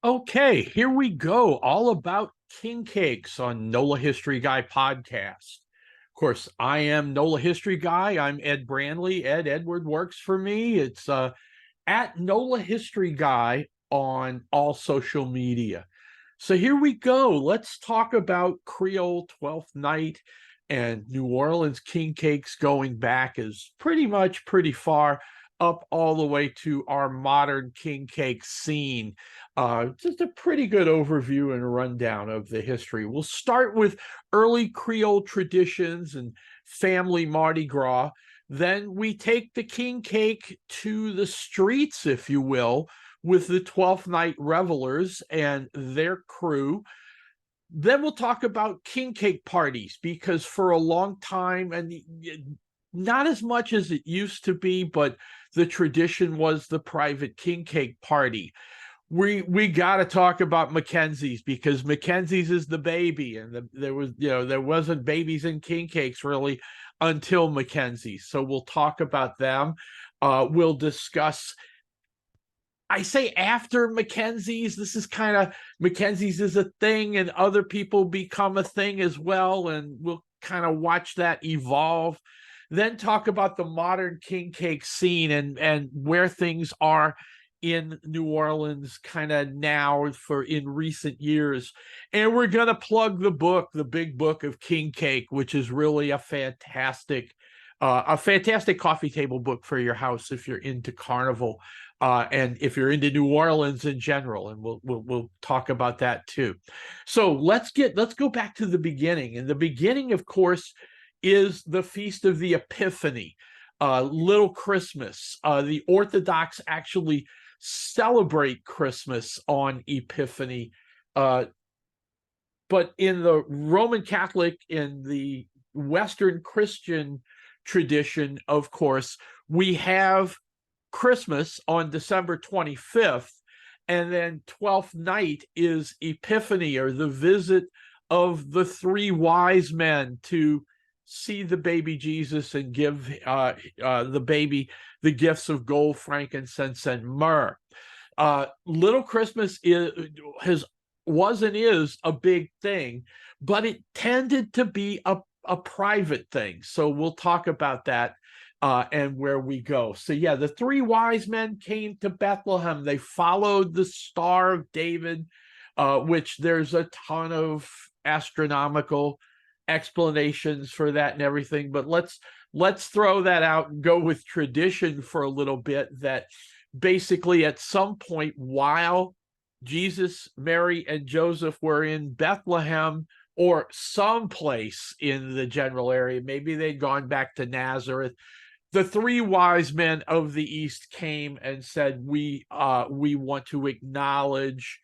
Okay, here we go. All about king cakes on NOLA History Guy podcast. Of course, I am NOLA History Guy. I'm Ed Branley. Edward works for me. It's at NOLA History Guy on all social media. So here we go. Let's talk about Creole Twelfth Night and New Orleans king cakes going back as pretty far up all the way to our modern king cake scene. Just a pretty good overview and rundown of the history. We'll start with early Creole traditions and family Mardi Gras. Then we take the king cake to the streets, if you will, with the 12th night revelers and their crew. Then we'll talk about king cake parties because for a long time, and not as much as it used to be, but the tradition was the private king cake party. We got to talk about Mackenzie's because Mackenzie's is the baby, and there wasn't babies in king cakes really until Mackenzie's. So we'll talk about them. We'll discuss. I say after Mackenzie's, this is kind of Mackenzie's is a thing, and other people become a thing as well, and we'll kind of watch that evolve. Then talk about the modern king cake scene and where things are in New Orleans kind of now for in recent years. And we're going to plug the book, the big book of king cake, which is really a fantastic coffee table book for your house if you're into carnival, and if you're into New Orleans in general. And we'll talk about that too. So let's go back to the beginning. And the beginning, of course, is the Feast of the Epiphany, Little Christmas. The Orthodox actually celebrate Christmas on Epiphany, but in the Roman Catholic, in the Western Christian tradition, of course, we have Christmas on December 25th, and then 12th night is Epiphany, or the visit of the three wise men to see the baby Jesus and give the baby the gifts of gold, frankincense, and myrrh. Little Christmas was and is a big thing, but it tended to be a private thing. So we'll talk about that and where we go. So yeah, the three wise men came to Bethlehem. They followed the Star of David, which there's a ton of astronomical explanations for that and everything. But let's throw that out and go with tradition for a little bit. That basically at some point while Jesus, Mary, and Joseph were in Bethlehem or someplace in the general area, maybe they'd gone back to Nazareth, the three wise men of the East came and said, we want to acknowledge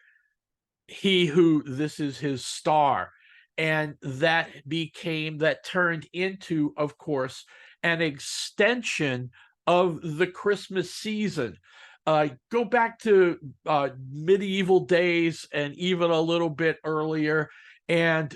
this is his star. And that turned into, of course, an extension of the Christmas season. Go back to medieval days and even a little bit earlier, and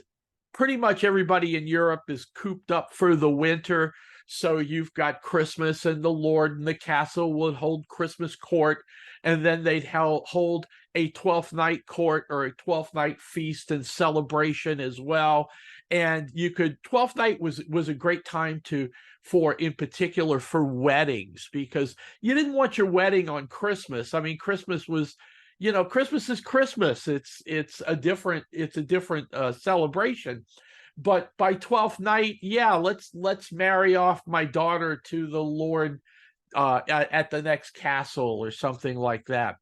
pretty much everybody in Europe is cooped up for the winter. So you've got Christmas, and the Lord in the castle would hold Christmas court, and then they'd hold a 12th night court or a 12th night feast and celebration as well. And 12th night was a great time in particular for weddings, because you didn't want your wedding on Christmas. I mean, Christmas is Christmas. It's a different celebration. But by 12th night, yeah, let's marry off my daughter to the Lord at the next castle or something like that.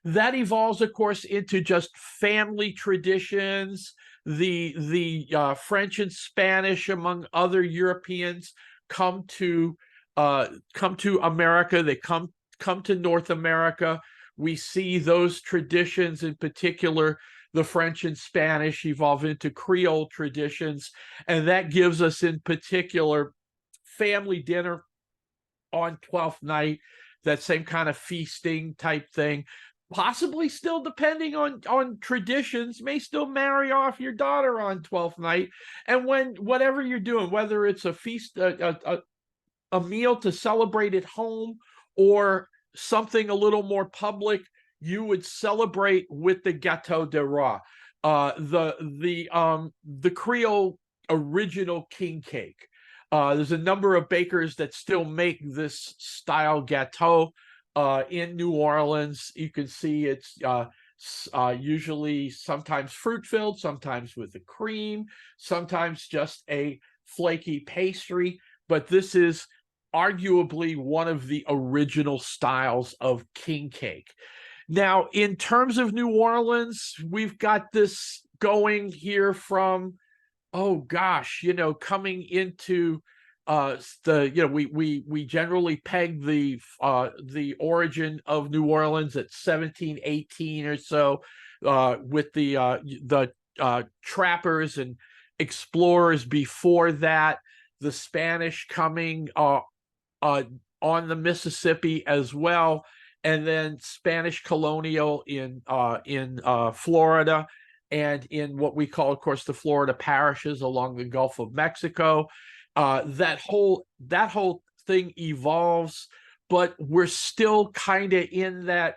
That evolves, of course, into just family traditions. The French and Spanish, among other Europeans, come to America. They come to North America. We see those traditions, in particular the French and Spanish, evolve into Creole traditions, and that gives us, in particular, family dinner on 12th night, that same kind of feasting type thing. Possibly still, depending on traditions, may still marry off your daughter on 12th night. And whatever you're doing, whether it's a feast, a meal to celebrate at home, or something a little more public, you would celebrate with the gâteau de roi, the Creole original king cake. There's a number of bakers that still make this style gâteau in New Orleans. You can see it's usually sometimes fruit filled, sometimes with a cream, sometimes just a flaky pastry. But this is arguably one of the original styles of king cake. Now, in terms of New Orleans, we've got this going here from, oh gosh, coming into we generally peg the origin of New Orleans at 1718 or so, with the trappers and explorers before that, the Spanish coming on the Mississippi as well, and then Spanish colonial in Florida, and in what we call, of course, the Florida parishes along the Gulf of Mexico. That whole thing evolves, but we're still kind of in that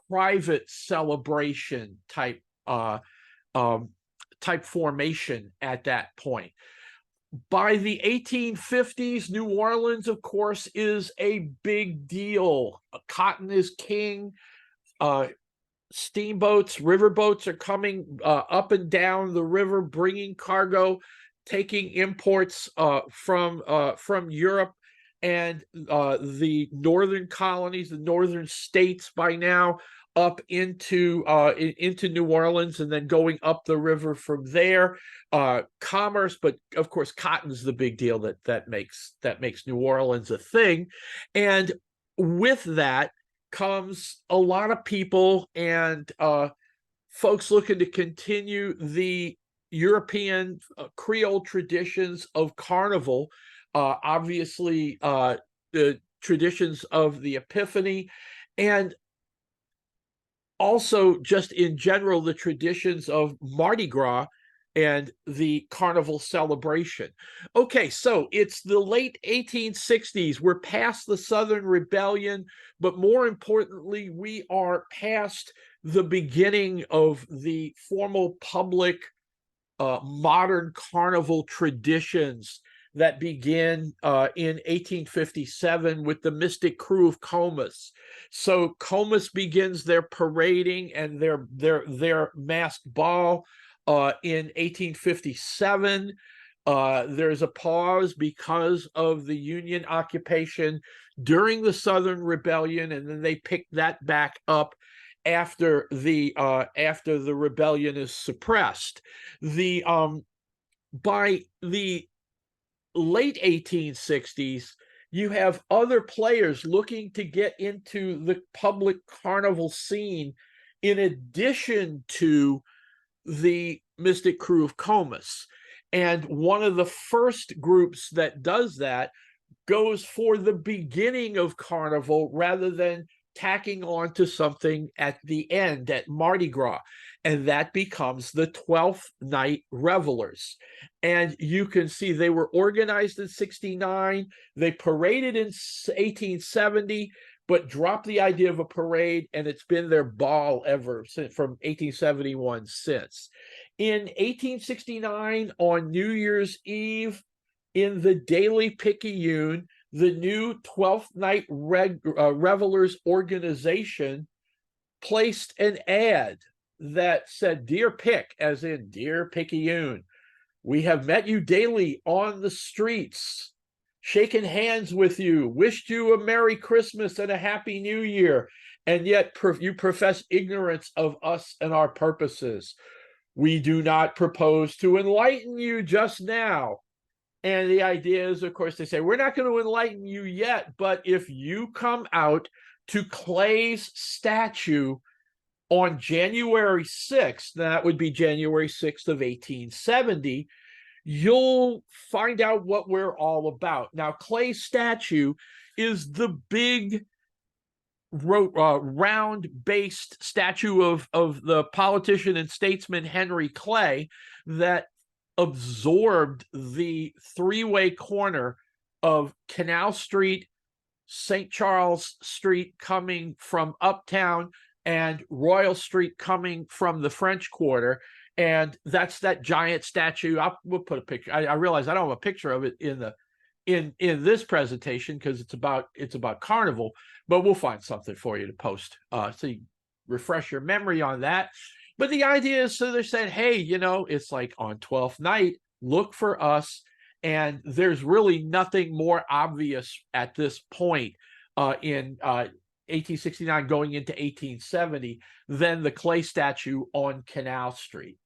private celebration type formation at that point. By the 1850s, New Orleans, of course, is a big deal. Cotton is king. Steamboats, riverboats are coming up and down the river, bringing cargo, taking imports from Europe and the northern colonies, the northern states by now, up into New Orleans, and then going up the river from there. Commerce, but of course, cotton's the big deal that makes New Orleans a thing, and with that comes a lot of people and folks looking to continue the European Creole traditions of carnival, obviously the traditions of the Epiphany, and also just in general the traditions of Mardi Gras and the carnival celebration. Okay, so it's the late 1860s. We're past the Southern Rebellion, but more importantly, we are past the beginning of the formal public modern carnival traditions that begin in 1857 with the Mystic Crew of Comus. So Comus begins their parading and their masked ball in 1857. There's a pause because of the Union occupation during the Southern Rebellion, and then they pick that back up after the rebellion is suppressed. By the late 1860s, you have other players looking to get into the public carnival scene in addition to the Mystic Crew of Comus. And one of the first groups that does that goes for the beginning of carnival rather than tacking on to something at the end at Mardi Gras, and that becomes the 12th Night Revelers. And you can see they were organized in 69, they paraded in 1870, but dropped the idea of a parade, and it's been their ball ever since, from 1871 since. In 1869, on New Year's Eve, in the Daily Picayune, the new 12th Night Revelers organization placed an ad that said, "Dear Pic," as in Dear Picayune, "we have met you daily on the streets, shaken hands with you, wished you a Merry Christmas and a Happy New Year, and yet you profess ignorance of us and our purposes. We do not propose to enlighten you just now." And the idea is, of course, they say, we're not going to enlighten you yet, but if you come out to Clay's statue on January 6th, that would be January 6th of 1870, you'll find out what we're all about. Now, Clay's statue is the big round-based statue of the politician and statesman Henry Clay that absorbed the three-way corner of Canal Street, St. Charles Street coming from uptown, and Royal Street coming from the French Quarter. And that's that giant statue. We'll put a picture. I realize I don't have a picture of it in this presentation because it's about Carnival, but we'll find something for you to post so you refresh your memory on that. But the idea is, so they're saying, hey, it's like on 12th night, look for us. And there's really nothing more obvious at this point in 1869 going into 1870 than the clay statue on Canal Street.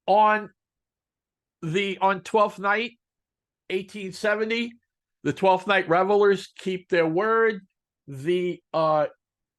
On 12th night, 1870, the 12th night revelers keep their word.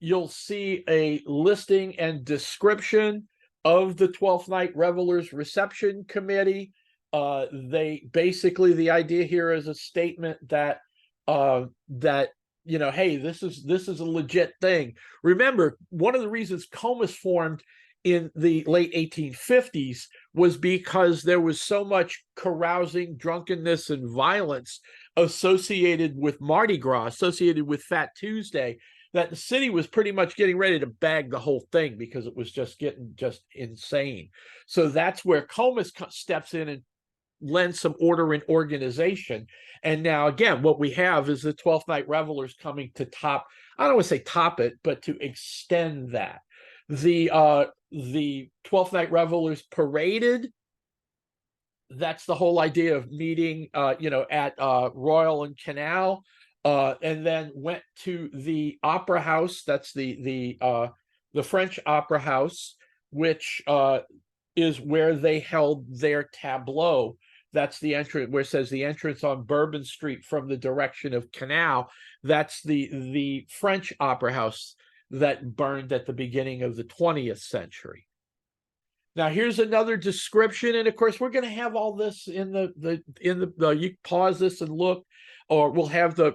You'll see a listing and description of the 12th night revelers reception committee. They basically, the idea here is a statement that hey, this is a legit thing. Remember, one of the reasons Comus formed in the late 1850s was because there was so much carousing, drunkenness, and violence associated with Mardi Gras, associated with Fat Tuesday, that the city was pretty much getting ready to bag the whole thing because it was just getting insane. So that's where Comus steps in and lends some order and organization. And now, again, what we have is the 12th night revelers coming to top, I don't want to say top it, but to extend that. The 12th night revelers paraded. That's the whole idea of meeting, at Royal and Canal, and then went to the Opera House. That's the French Opera House, which is where they held their tableau. That's the entrance where it says the entrance on Bourbon Street from the direction of Canal. That's the French Opera House that burned at the beginning of the 20th century. Now, here's another description, and of course, we're going to have all this in the you pause this and look, or we'll have the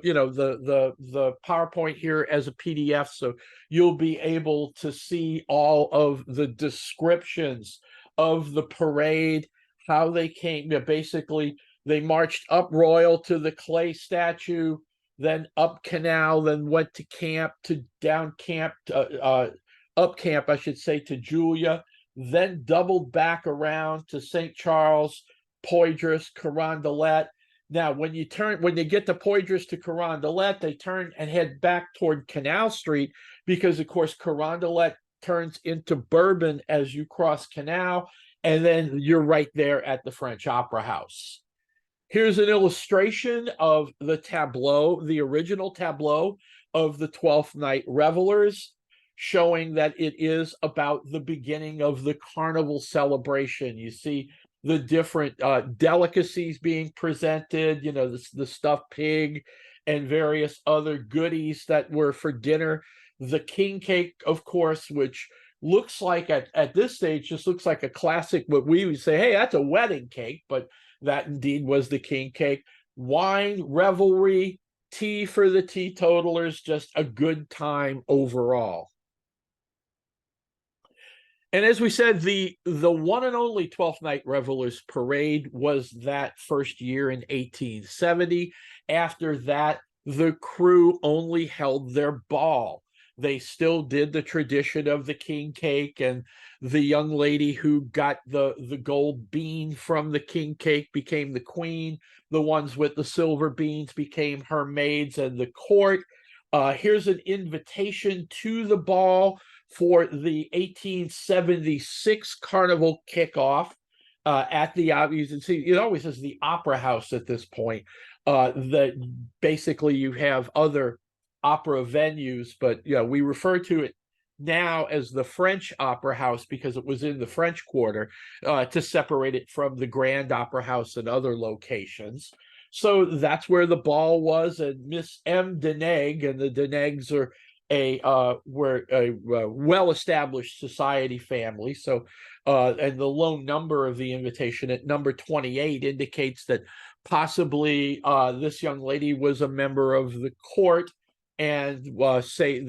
PowerPoint here as a PDF, so you'll be able to see all of the descriptions of the parade, how they came. Basically, they marched up Royal to the clay statue, then up Canal, then went to camp, to down camp, up camp, I should say, to Julia, then doubled back around to St. Charles, Poydras, Carondelet. Now, when they get to Poydras to Carondelet, they turn and head back toward Canal Street because, of course, Carondelet turns into Bourbon as you cross Canal, and then you're right there at the French Opera House. Here's an illustration of the tableau, the original tableau of the 12th night revelers, showing that it is about the beginning of the carnival celebration. You see the different delicacies being presented, the stuffed pig and various other goodies that were for dinner. The king cake, of course, which looks like at this stage just looks like a classic, what we would say, hey, that's a wedding cake, but that indeed was the king cake. Wine, revelry, tea for the teetotalers, just a good time overall. And as we said, the one and only 12th Night Revelers Parade was that first year in 1870. After that, the crew only held their ball. They still did the tradition of the king cake, and the young lady who got the gold bean from the king cake became the queen. The ones with the silver beans became her maids and the court. Here's an invitation to the ball for the 1876 carnival kickoff at the, you can see, it always says the Opera House at this point. That basically you have other opera venues, but we refer to it now as the French Opera House because it was in the French Quarter to separate it from the Grand Opera House and other locations. So that's where the ball was, and Miss M. Deneg, and the Denegs are were a well-established society family. So and the low number of the invitation at number 28 indicates that possibly this young lady was a member of the court and saved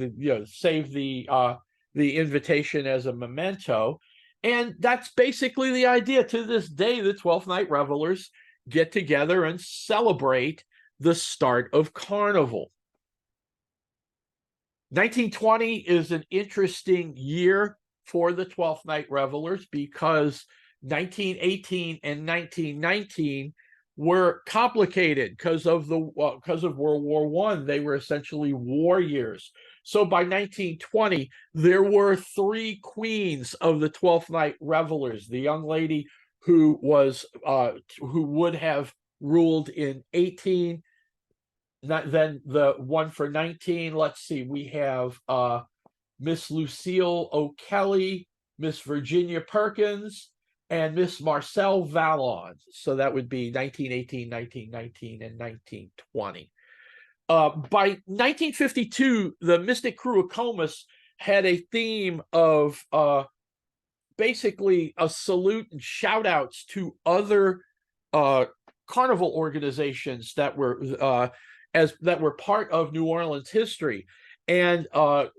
the invitation as a memento. And that's basically the idea. To this day, the 12th Night Revelers get together and celebrate the start of Carnival. 1920 is an interesting year for the 12th Night Revelers because 1918 and 1919 were complicated because of World War One. They were essentially war years. So by 1920, there were three queens of the 12th Night Revelers. The young lady who would have ruled in 18, then the one for 19. Let's see, we have Miss Lucille O'Kelly, Miss Virginia Perkins, and Miss Marcel Vallon. So that would be 1918, 1919, and 1920. By 1952, the Mystic Crew of Comus had a theme of basically a salute and shout outs to other carnival organizations that were part of New Orleans history. And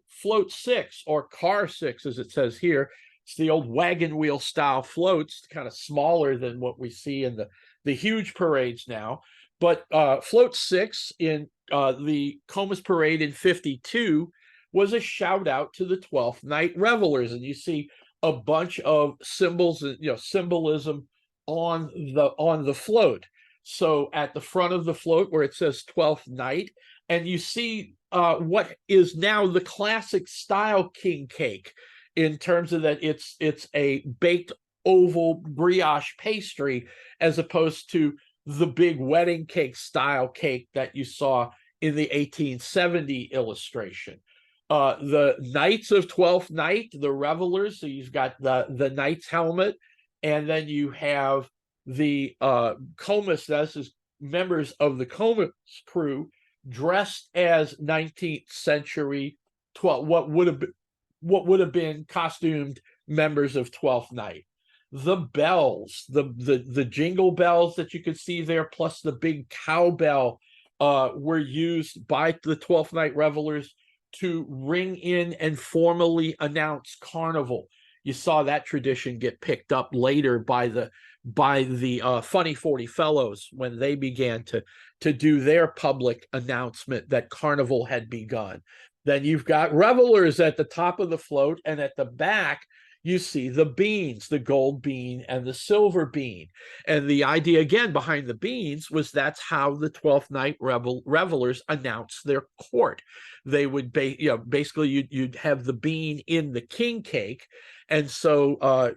Float 6, or Car 6, as it says here, it's the old wagon wheel style floats, kind of smaller than what we see in the huge parades now. But Float 6 in the Comus Parade in 52 was a shout out to the 12th Night Revelers. And you see a bunch of symbols, symbolism on the float. So at the front of the float where it says 12th Night, and you see what is now the classic style king cake, in terms of that it's a baked oval brioche pastry, as opposed to the big wedding cake style cake that you saw in the 1870 illustration. The Knights of 12th Night, the Revelers, so you've got the knight's helmet, and then you have the Comus, that's members of the Comus crew, dressed as 19th century what would have been costumed members of 12th Night. The bells, the jingle bells that you could see there, plus the big cowbell, were used by the 12th Night Revelers to ring in and formally announce carnival. You saw that tradition get picked up later by the Funny 40 Fellows when they began to do their public announcement that carnival had begun. Then you've got revelers at the top of the float, and at the back you see the beans, the gold bean and the silver bean. And the idea again behind the beans was that's how the 12th Night Revelers announced their court. They would basically you'd have the bean in the king cake, and so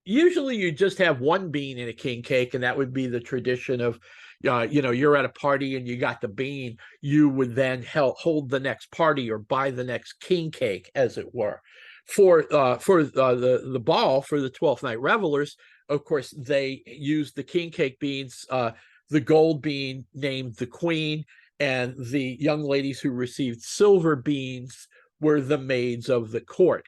usually you just have one bean in a king cake, and that would be the tradition of you're at a party and you got the bean, you would then hold the next party or buy the next king cake, as it were. For the ball for the 12th Night Revelers, of course, they used the king cake beans, the gold bean named the Queen, and the young ladies who received silver beans were the maids of the court.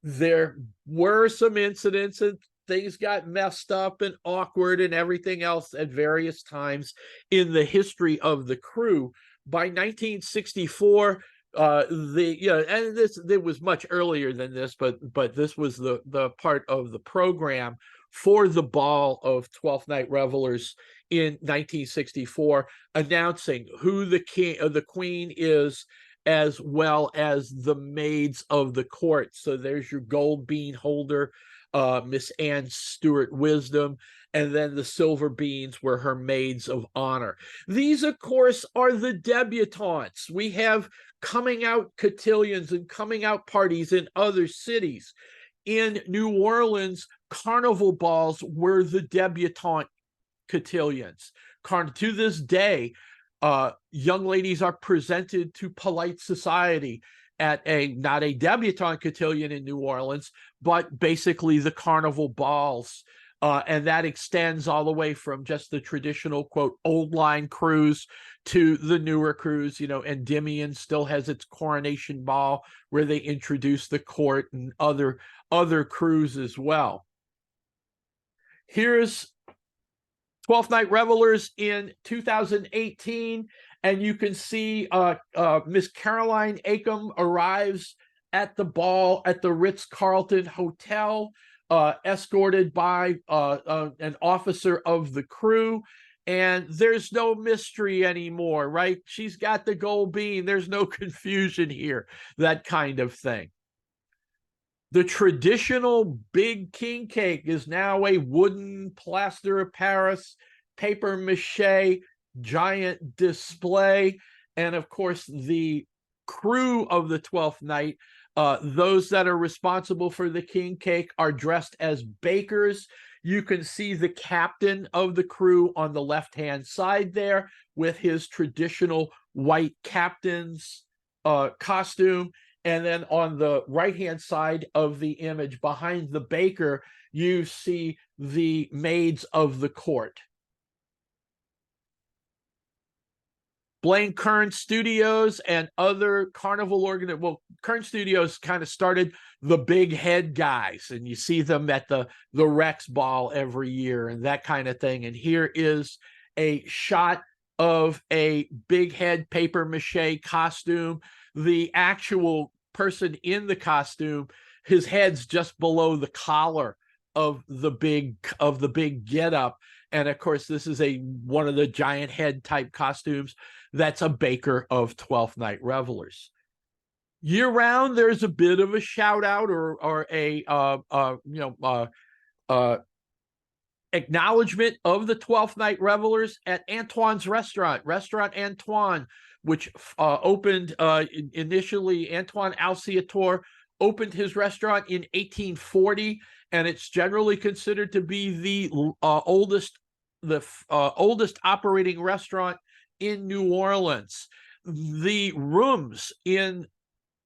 There were some incidents and things got messed up and awkward and everything else at various times in the history of the crew. By 1964, and there was much earlier than this, but this was the part of the program for the ball of 12th Night Revelers in 1964, announcing who the king or the queen is, as well as the maids of the court. So there's your gold bean holder, Miss Anne Stewart Wisdom, and then the silver beans were her maids of honor. These, of course, are the debutantes. We have coming out cotillions and coming out parties in other cities. In New Orleans, carnival balls were the debutante cotillions. To this day, young ladies are presented to polite society at not a debutante cotillion in New Orleans, but basically the carnival balls. And that extends all the way from just the traditional, quote, old line cruise to the newer cruise. Endymion still has its coronation ball where they introduce the court, and other crews as well. Here's 12th Night Revelers in 2018, and you can see Miss Caroline Acom arrives at the ball at the Ritz-Carlton Hotel, escorted by an officer of the crew. and there's no mystery anymore, right? She's got the gold bean. There's no confusion here, that kind of thing. The traditional big king cake is now a wooden plaster of Paris, paper mache, giant display. And of course, the crew of the 12th night, those that are responsible for the king cake, are dressed as bakers. You can see the captain of the crew on the left-hand side there with his traditional white captain's costume. And then on the right-hand side of the image, behind the baker, you see the maids of the court. Blaine Kern Studios and other carnival Kern Studios kind of started the big head guys, and you see them at the Rex Ball every year and that kind of thing. And here is a shot of a big head paper mache costume. The actual person in the costume, his head's just below the collar of the big getup. And of course, this is one of the giant head type costumes. That's a baker of 12th Night Revelers. Year round, there's a bit of a shout out or a acknowledgement of the 12th Night Revelers at Antoine's Restaurant Antoine, which opened initially. Antoine Alciator opened his restaurant in 1840, and it's generally considered to be the oldest operating restaurant in New Orleans. The rooms in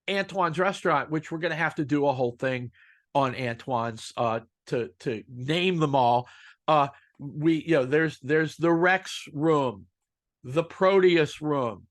Antoine's Restaurant, which we're going to have to do a whole thing on Antoine's to name them all. There's the Rex room, the Proteus room,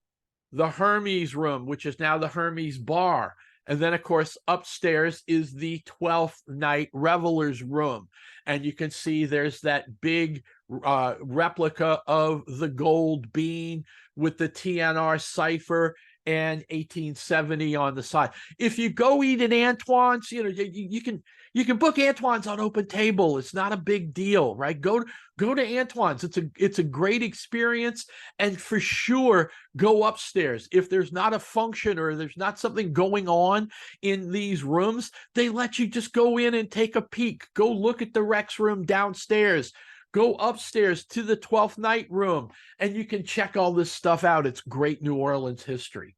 the Hermes room, which is now the Hermes Bar. And then, of course, upstairs is the 12th Night Revelers room. And you can see there's that big replica of the gold bean with the TNR cipher and 1870 on the side. If you go eat at Antoine's, you can book Antoine's on Open Table. It's not a big deal, right? Go to Antoine's. It's a great experience, and for sure go upstairs. If there's not a function or there's not something going on in these rooms, they let you just go in and take a peek. Go look at the Rex room downstairs. Go upstairs to the 12th Night room, and you can check all this stuff out. It's great New Orleans history.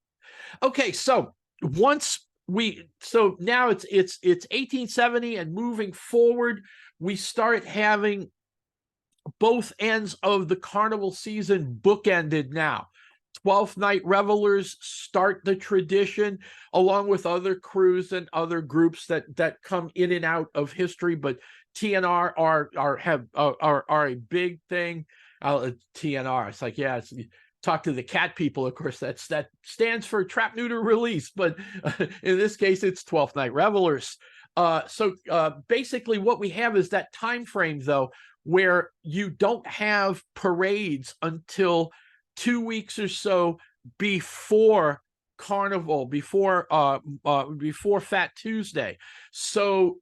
Okay, so now it's 1870, and moving forward, we start having both ends of the carnival season bookended now. 12th Night Revelers start the tradition along with other crews and other groups that come in and out of history, but TNR are a big thing. TNR, it's like, yeah, talk to the cat people, of course, that stands for Trap Neuter Release, but in this case, it's 12th Night Revelers. So basically what we have is that time frame, though, where you don't have parades until 2 weeks or so before Carnival, before Fat Tuesday. So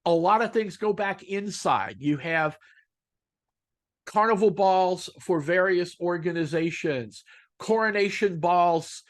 a lot of things go back inside. You have carnival balls for various organizations, coronation balls,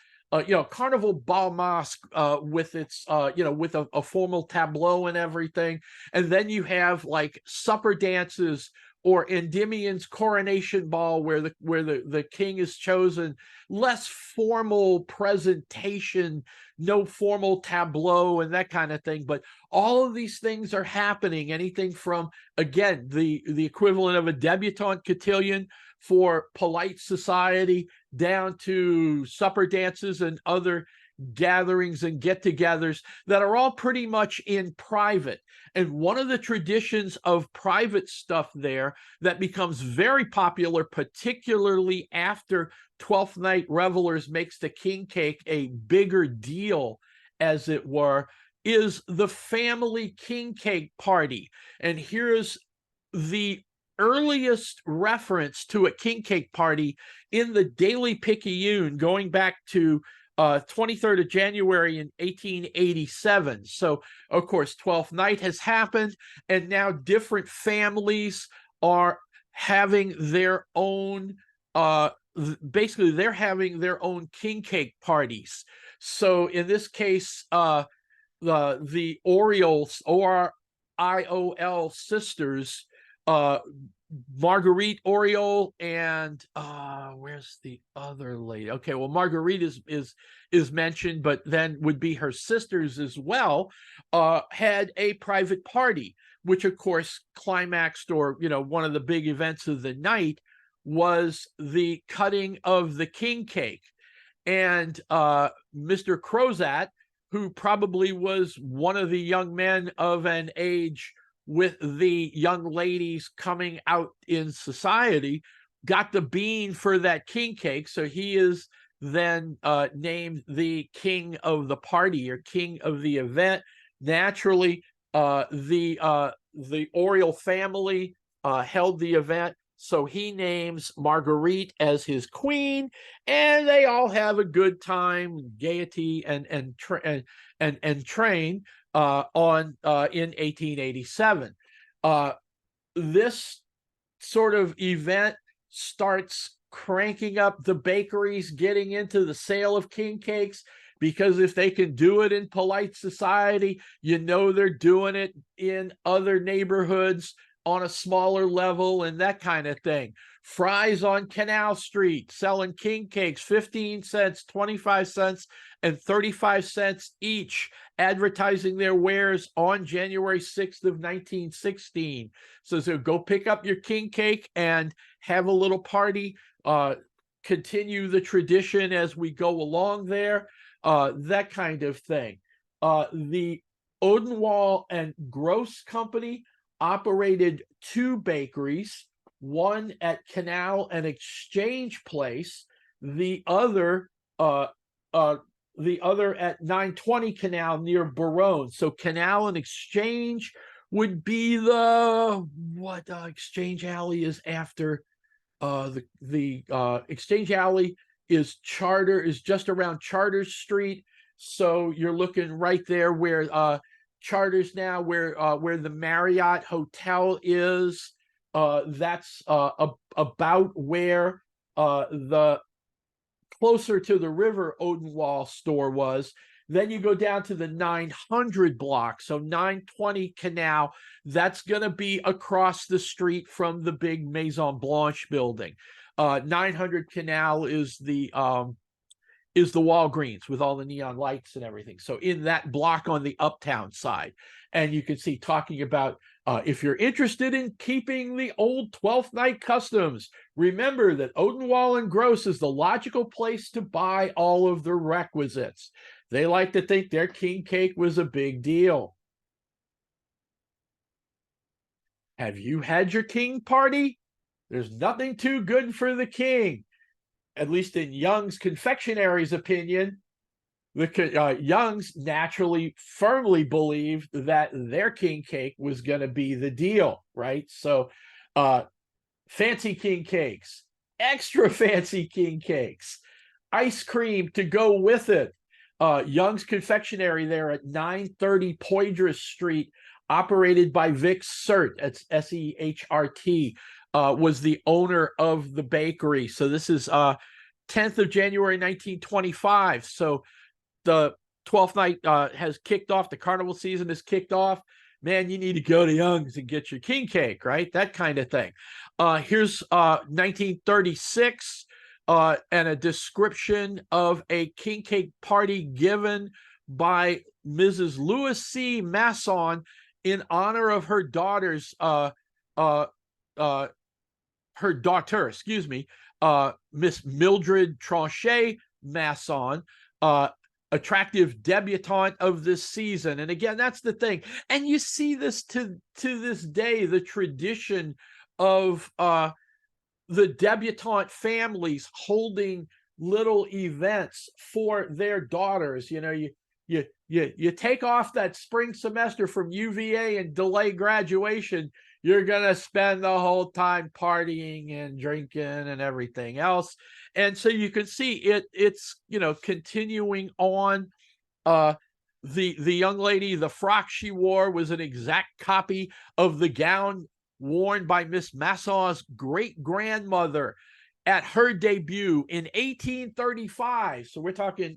Carnival Bal Masque with its, with a formal tableau and everything. And then you have like supper dances or Endymion's coronation ball where the king is chosen, less formal presentation, no formal tableau and that kind of thing. But all of these things are happening, anything from, again, the equivalent of a debutante cotillion for polite society down to supper dances and other gatherings and get-togethers that are all pretty much in private. And one of the traditions of private stuff there that becomes very popular, particularly after 12th Night Revelers makes the king cake a bigger deal, as it were, is the family king cake party. And here's the earliest reference to a king cake party in the Daily Picayune, going back to 23rd of January in 1887. So, of course, 12th Night has happened, and now different families are having their own basically they're having their own king cake parties. So in this case, the Orioles, ORIOL sisters, Marguerite Oriole and where's the other lady? Okay, well, Marguerite is mentioned, but then would be her sisters as well, had a private party, which of course climaxed, or one of the big events of the night was the cutting of the king cake. And Mr. Crozat, who probably was one of the young men of an age with the young ladies coming out in society, got the bean for that king cake. So he is then named the king of the party, or king of the event. Naturally, the Oriole family held the event, so he names Marguerite as his queen, and they all have a good time, gaiety, and train on in 1887. This sort of event starts cranking up the bakeries, getting into the sale of king cakes, because if they can do it in polite society, they're doing it in other neighborhoods on a smaller level and that kind of thing. Fry's on Canal Street selling king cakes, 15 cents, 25 cents, and 35 cents each, advertising their wares on January 6th of 1916. So go pick up your king cake and have a little party, continue the tradition as we go along there, that kind of thing. The Odenwald and Gross Company operated two bakeries, one at Canal and Exchange Place, the other at 920 Canal near Baronne. So Canal and Exchange would be Exchange Alley is after. The Exchange Alley is just around Charter Street. So you're looking right there where Charters now, where the Marriott Hotel is. That's about where the closer to the river Odenwald store was. Then you go down to the 900 block. So 920 Canal, that's going to be across the street from the big Maison Blanche building. 900 Canal is the Walgreens with all the neon lights and everything. So in that block on the uptown side. And you can see, talking about if you're interested in keeping the old 12th night customs, remember that Odenwald and Gross is the logical place to buy all of the requisites. They like to think their king cake was a big deal. Have you had your king party? There's nothing too good for the king. At least in Young's Confectionary's opinion, the Youngs naturally firmly believed that their king cake was going to be the deal, right? So fancy king cakes, extra fancy king cakes, ice cream to go with it. Young's Confectionery there at 930 Poydras Street, operated by Vic Sert, that's S-E-H-R-T, was the owner of the bakery. So this is 10th of January 1925. So the 12th night has kicked off. The carnival season has kicked off. Man, you need to go to Young's and get your king cake, right? That kind of thing. Here's 1936 and a description of a king cake party given by Mrs. Louis C. Masson in honor of her daughter's Miss Mildred Tronchet Masson, attractive debutante of this season. And again, that's the thing. And you see this to this day, the tradition of the debutante families holding little events for their daughters. You take off that spring semester from UVA and delay graduation, you're going to spend the whole time partying and drinking and everything else. And so you can see it's continuing on. The young lady, the frock she wore was an exact copy of the gown worn by Miss Masson's great-grandmother at her debut in 1835. So we're talking,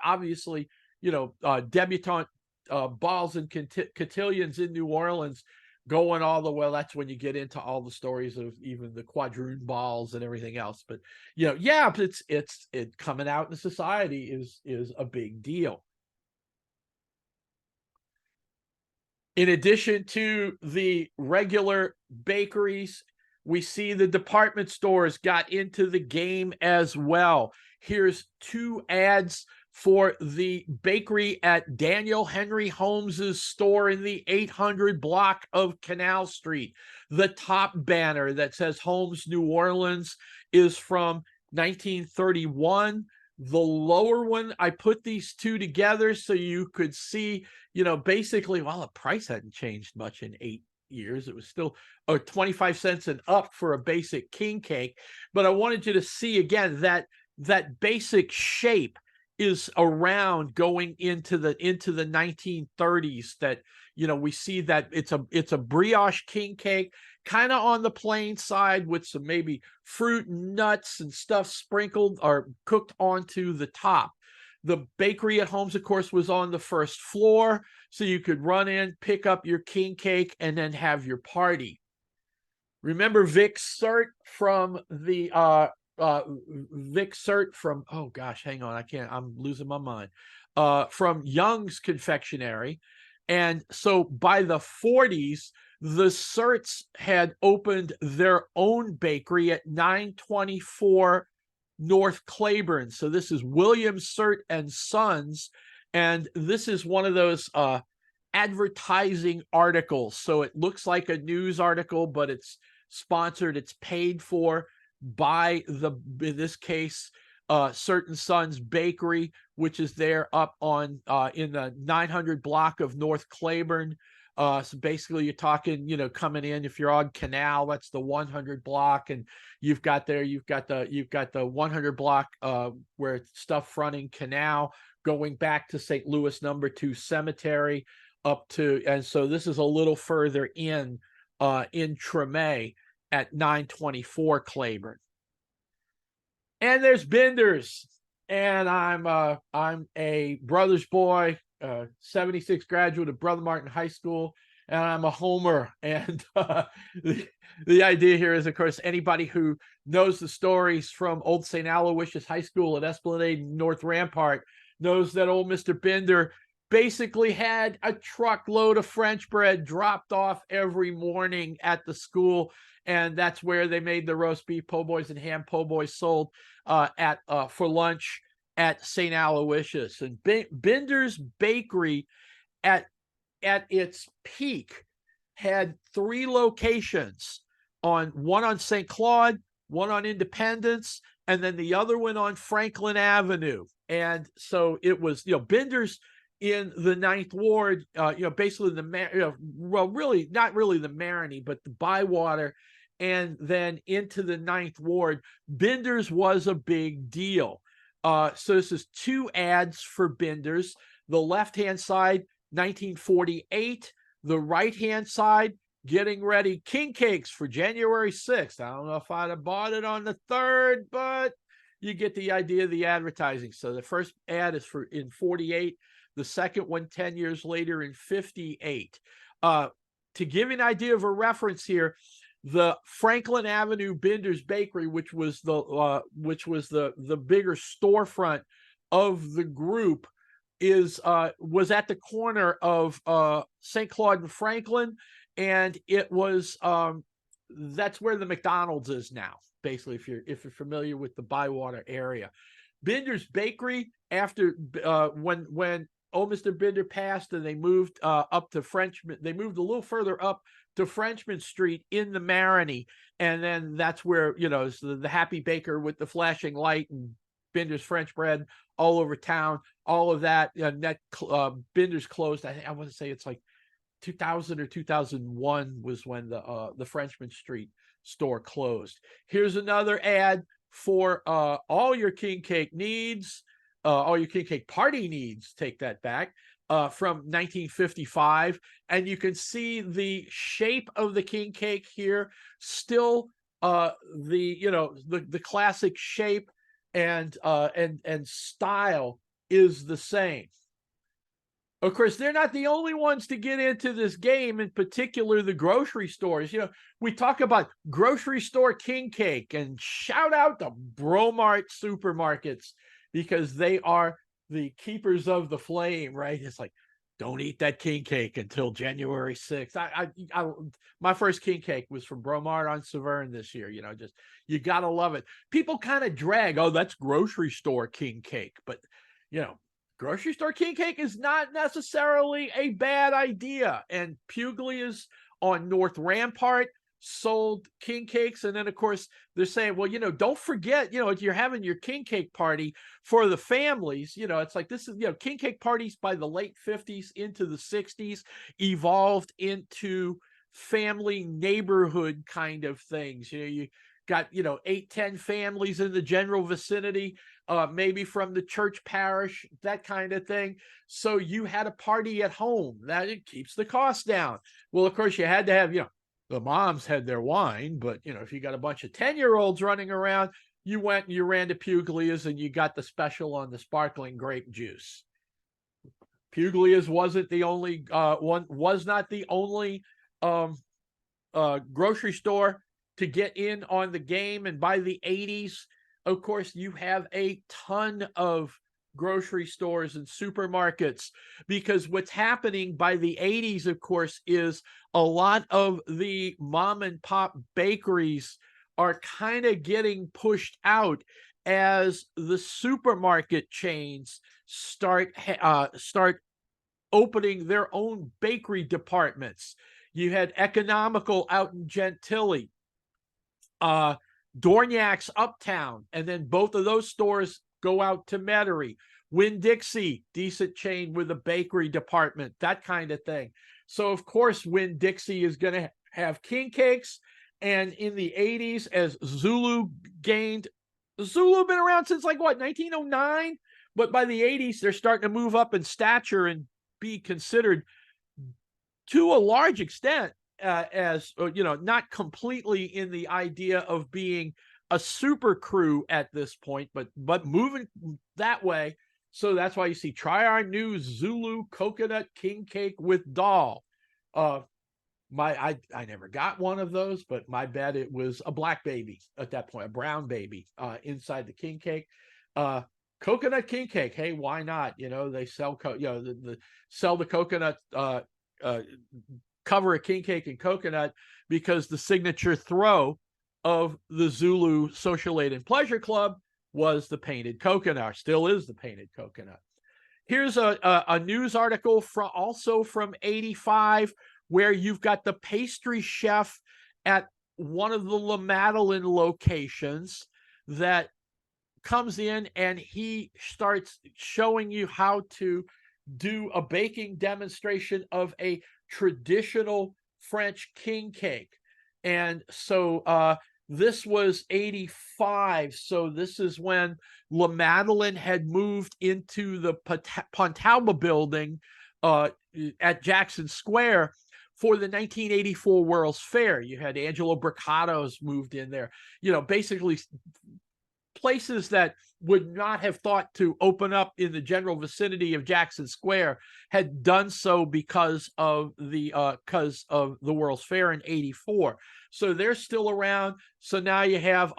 obviously, debutante balls and cotillions in New Orleans, going all the way. That's when you get into all the stories of even the quadroon balls and everything else. But it's coming out in society is a big deal. In addition to the regular bakeries, we see the department stores got into the game as well. Here's 2 ads for the bakery at Daniel Henry Holmes's store in the 800 block of Canal Street. The top banner that says Holmes New Orleans is from 1931. The lower one, I put these 2 together so you could see, basically, well, the price hadn't changed much in 8 years. It was still 25 cents and up for a basic king cake. But I wanted you to see again that basic shape is around going into the 1930s, that we see that it's a brioche king cake, kind of on the plain side with some maybe fruit and nuts and stuff sprinkled or cooked onto the top. The bakery at Holmes, of course, was on the first floor, so you could run in, pick up your king cake, and then have your party. Remember Vic Surt from oh gosh, hang on, I'm losing my mind. From Young's Confectionery. And so by the 40s, the Surts had opened their own bakery at 924 North Claiborne. So this is William Surt and Sons, and this is one of those advertising articles. So it looks like a news article, but it's sponsored, it's paid for by in this case, Surt and Sons Bakery, which is there up on in the 900 block of North Claiborne. So basically you're talking, coming in, if you're on Canal, that's the 100 block, and you've got the 100 block where it's stuff fronting Canal, going back to St. Louis #2 Cemetery up to, and so this is a little further in Tremé at 924 Claiborne. And there's Binder's, and I'm a Brothers boy, 76 graduate of Brother Martin High School, and I'm a homer. And the idea here is, of course, anybody who knows the stories from old St. Aloysius High School at Esplanade North Rampart knows that old Mr. Binder basically had a truckload of French bread dropped off every morning at the school, and that's where they made the roast beef po' boys and ham po' boys sold for lunch at St. Aloysius. And Binder's Bakery at its peak had 3 locations, one on St. Claude, one on Independence, and then the other one on Franklin Avenue. And so it was, Binder's in the 9th Ward, basically really not really the Marigny, but the Bywater, and then into the 9th Ward. Binder's was a big deal. So this is 2 ads for Binder's. The left-hand side, 1948. The right-hand side, getting ready king cakes for January 6th. I don't know if I'd have bought it on the 3rd, but you get the idea of the advertising. So the first ad is in 48. The second one 10 years later in 58. To give you an idea of a reference here, the Franklin Avenue Binder's Bakery, which was the bigger storefront of the group, was at the corner of St. Claude and Franklin, and it was that's where the McDonald's is now. Basically, if you're familiar with the Bywater area, Binder's Bakery, after when old Mr. Binder passed and they moved up to Frenchman, they moved a little further up to Frenchman Street in the Marigny, and then that's where it's the Happy Baker with the flashing light and Binder's French bread all over town, all of that. Binder's closed. I want to say it's like 2000 or 2001 was when the Frenchman Street store closed. Here's another ad for all your king cake needs, all your king cake party needs. Take that back. from 1955, and you can see the shape of the king cake here, still the classic shape and style is the same. Of course, they're not the only ones to get into this game, in particular the grocery stores. We talk about grocery store king cake, and shout out to Bromart supermarkets, because they are the keepers of the flame, right? It's like, don't eat that king cake until January 6th. My first king cake was from Bromart on Severn this year. Just, you got to love it. People kind of drag, oh, that's grocery store king cake. But, grocery store king cake is not necessarily a bad idea. And Puglia's on North Rampart sold king cakes. And then, of course, they're saying, well, don't forget, if you're having your king cake party for the families, it's like, this is, king cake parties by the late 50s into the 60s evolved into family neighborhood kind of things. You got 8-10 families in the general vicinity, maybe from the church parish, that kind of thing. So you had a party at home. That it keeps the cost down. Well, of course, you had to have, the moms had their wine, but if you got a bunch of 10-year-olds running around, you went and you ran to Puglia's and you got the special on the sparkling grape juice. Puglia's wasn't the only was not the only grocery store to get in on the game. And by the 80s, of course, you have a ton of grocery stores and supermarkets, because what's happening by the 80s, of course, is a lot of the mom and pop bakeries are kind of getting pushed out as the supermarket chains start opening their own bakery departments. You had Economical out in Gentilly, Dorniak's uptown, and then both of those stores go out to Metairie. Winn-Dixie, decent chain with a bakery department, that kind of thing. So, of course, Winn-Dixie is going to have king cakes. And in the 80s, as Zulu been around since 1909? But by the 80s, they're starting to move up in stature and be considered, to a large extent, as not completely in the idea of being a super crew at this point, but moving that way. So that's why you see, try our new Zulu coconut king cake with doll. I never got one of those, but my bet it was a black baby at that point, a brown baby inside the king cake. Coconut king cake, hey, why not? They sell sell the coconut, cover a king cake in coconut, because the signature throw of the Zulu Social Aid and Pleasure Club was the painted coconut, still is the painted coconut. Here's a news article also from 85, where you've got the pastry chef at one of the La Madeleine locations that comes in and he starts showing you how to do a baking demonstration of a traditional French king cake. And so this was 85. So this is when La Madeleine had moved into the Pontalba building at Jackson Square for the 1984 World's Fair. You had Angelo Bricato's moved in there. Basically places that would not have thought to open up in the general vicinity of Jackson Square had done so because of the World's Fair in 84. So they're still around. So now you have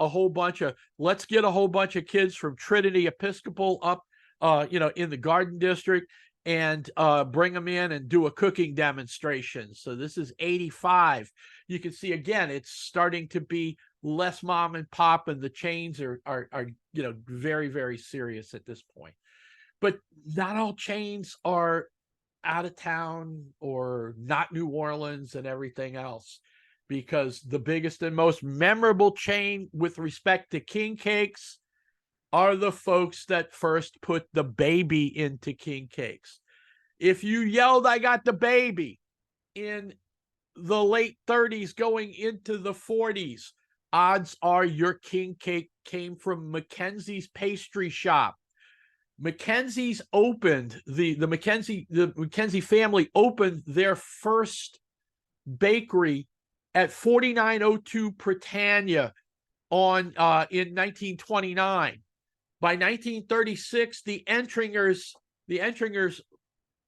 let's get a whole bunch of kids from Trinity Episcopal up, in the Garden District, and bring them in and do a cooking demonstration. So this is 85. You can see, again, it's starting to be less mom and pop, and the chains are very, very serious at this point. But not all chains are out of town or not New Orleans and everything else, because the biggest and most memorable chain with respect to king cakes are the folks that first put the baby into king cakes. If you yelled, "I got the baby," in the late 30s going into the 40s, odds are your king cake came from Mackenzie's pastry shop. Mackenzie's opened the Mackenzie family opened their first bakery at 4902 Britannia in 1929. By 1936, the Entringers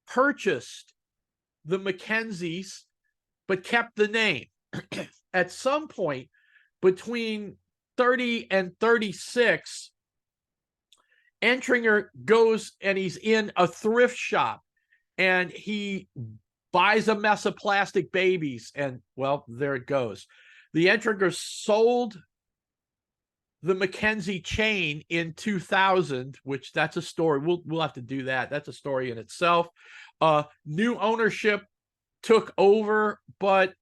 purchased the Mackenzies, but kept the name. At some point between 30 and 36, Entringer goes and he's in a thrift shop and he buys a mess of plastic babies, and well, there it goes. The Entringers sold the Mackenzie chain in 2000, which that's a story. We'll have to do that. That's a story in itself. New ownership took over, but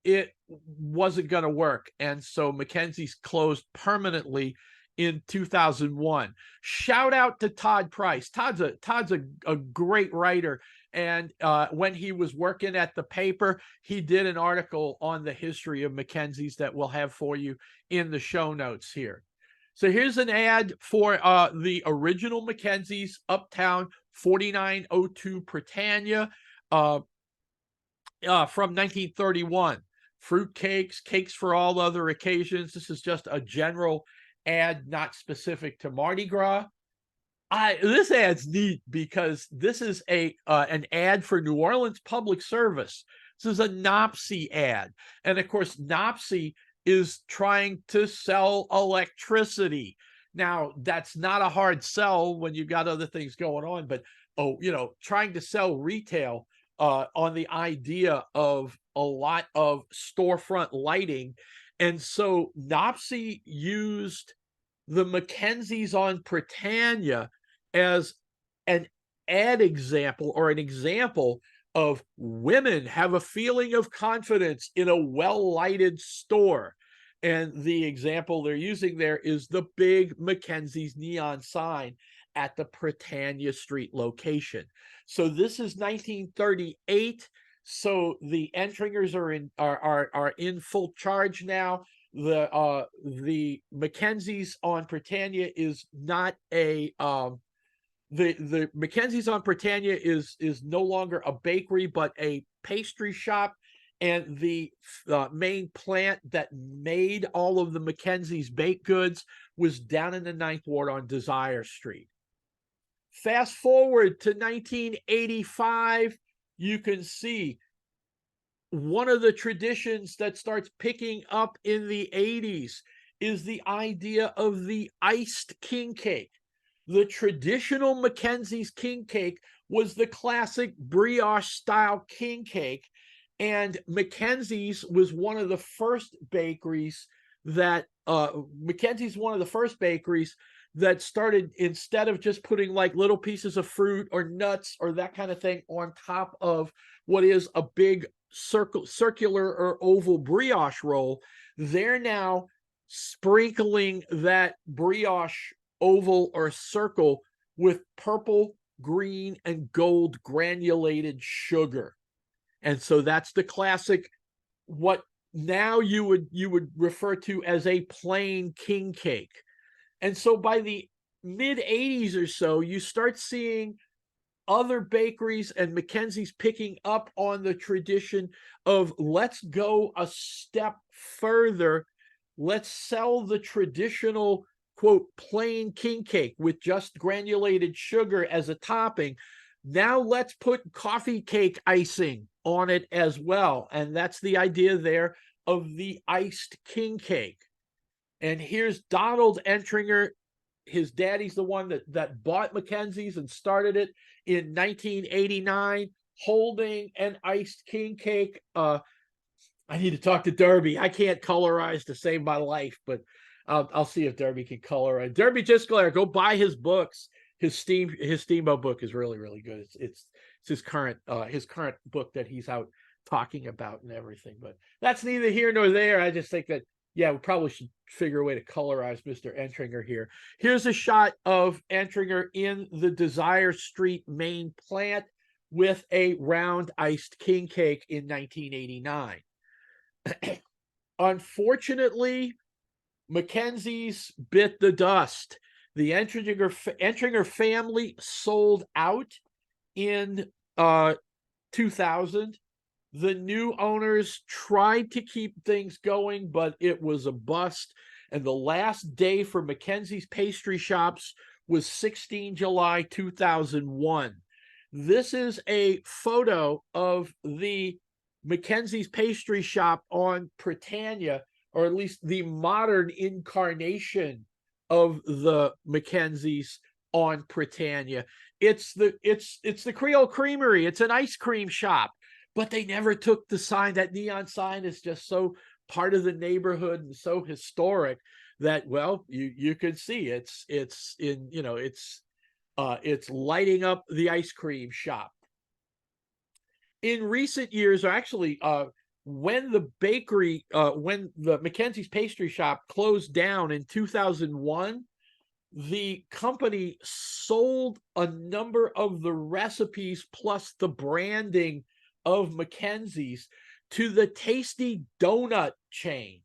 it wasn't going to work. And so Mackenzie's closed permanently in 2001. Shout out to Todd Price. Todd's a great writer. And when he was working at the paper, he did an article on the history of Mackenzie's that we'll have for you in the show notes here. So here's an ad for the original Mackenzie's, Uptown, 4902 Britannia, from 1931. Fruit cakes, cakes for all other occasions. This is just a general ad, not specific to Mardi Gras. This ad's neat because this is an ad for New Orleans Public Service. This is a NOPSI ad. And of course, NOPSI is trying to sell electricity. Now, that's not a hard sell when you've got other things going on, but trying to sell retail on the idea of a lot of storefront lighting. And so NOPSI used the Mackenzie's on Britannia as an ad example, or an example of women have a feeling of confidence in a well-lighted store. And the example they're using there is the big Mackenzie's neon sign at the Britannia Street location. So this is 1938. So the Entringers are in full charge now. The Mackenzie's on Britannia is not a the Mackenzie's on Britannia is no longer a bakery, but a pastry shop. And the main plant that made all of the Mackenzie's baked goods was down in the 9th Ward on Desire Street. Fast forward to 1985, you can see one of the traditions that starts picking up in the 80s is the idea of the iced king cake. The traditional Mackenzie's king cake was the classic brioche style king cake, and Mackenzie's was one of the first bakeries that started, instead of just putting like little pieces of fruit or nuts or that kind of thing on top of what is a big circular or oval brioche roll, they're now sprinkling that brioche oval or circle with purple, green, and gold granulated sugar. And so that's the classic, what now you would refer to as a plain king cake. And so by the mid 80s or so, you start seeing other bakeries and Mackenzie's picking up on the tradition of, let's go a step further. Let's sell the traditional, quote, plain king cake with just granulated sugar as a topping. Now let's put coffee cake icing on it as well. And that's the idea there of the iced king cake. And here's Donald Entringer. His daddy's the one that bought Mackenzie's and started it in 1989, holding an iced king cake. I need to talk to Derby. I can't colorize to save my life, but I'll see if Derby can colorize. Derby Gisclair, go buy his books. His Steamboat book is really, really good. It's his current book that he's out talking about and everything. But that's neither here nor there. I just think that, yeah, we probably should figure a way to colorize Mr. Entringer here. Here's a shot of Entringer in the Desire Street main plant with a round iced king cake in 1989. Unfortunately, Mackenzie's bit the dust. The Entringer family sold out in 2000. The new owners tried to keep things going, but it was a bust. And the last day for Mackenzie's pastry shops was 16 July 2001. This is a photo of the Mackenzie's pastry shop on Britannia, or at least the modern incarnation of the Mackenzie's on Britannia. It's the Creole Creamery. It's an ice cream shop, but they never took the sign. That neon sign is just so part of the neighborhood and so historic that, well, you could see it's in, you know, it's lighting up the ice cream shop. In recent years, or actually, when the bakery, when the Mackenzie's pastry shop closed down in 2001, the company sold a number of the recipes plus the branding of Mackenzie's to the Tasty Donut chain.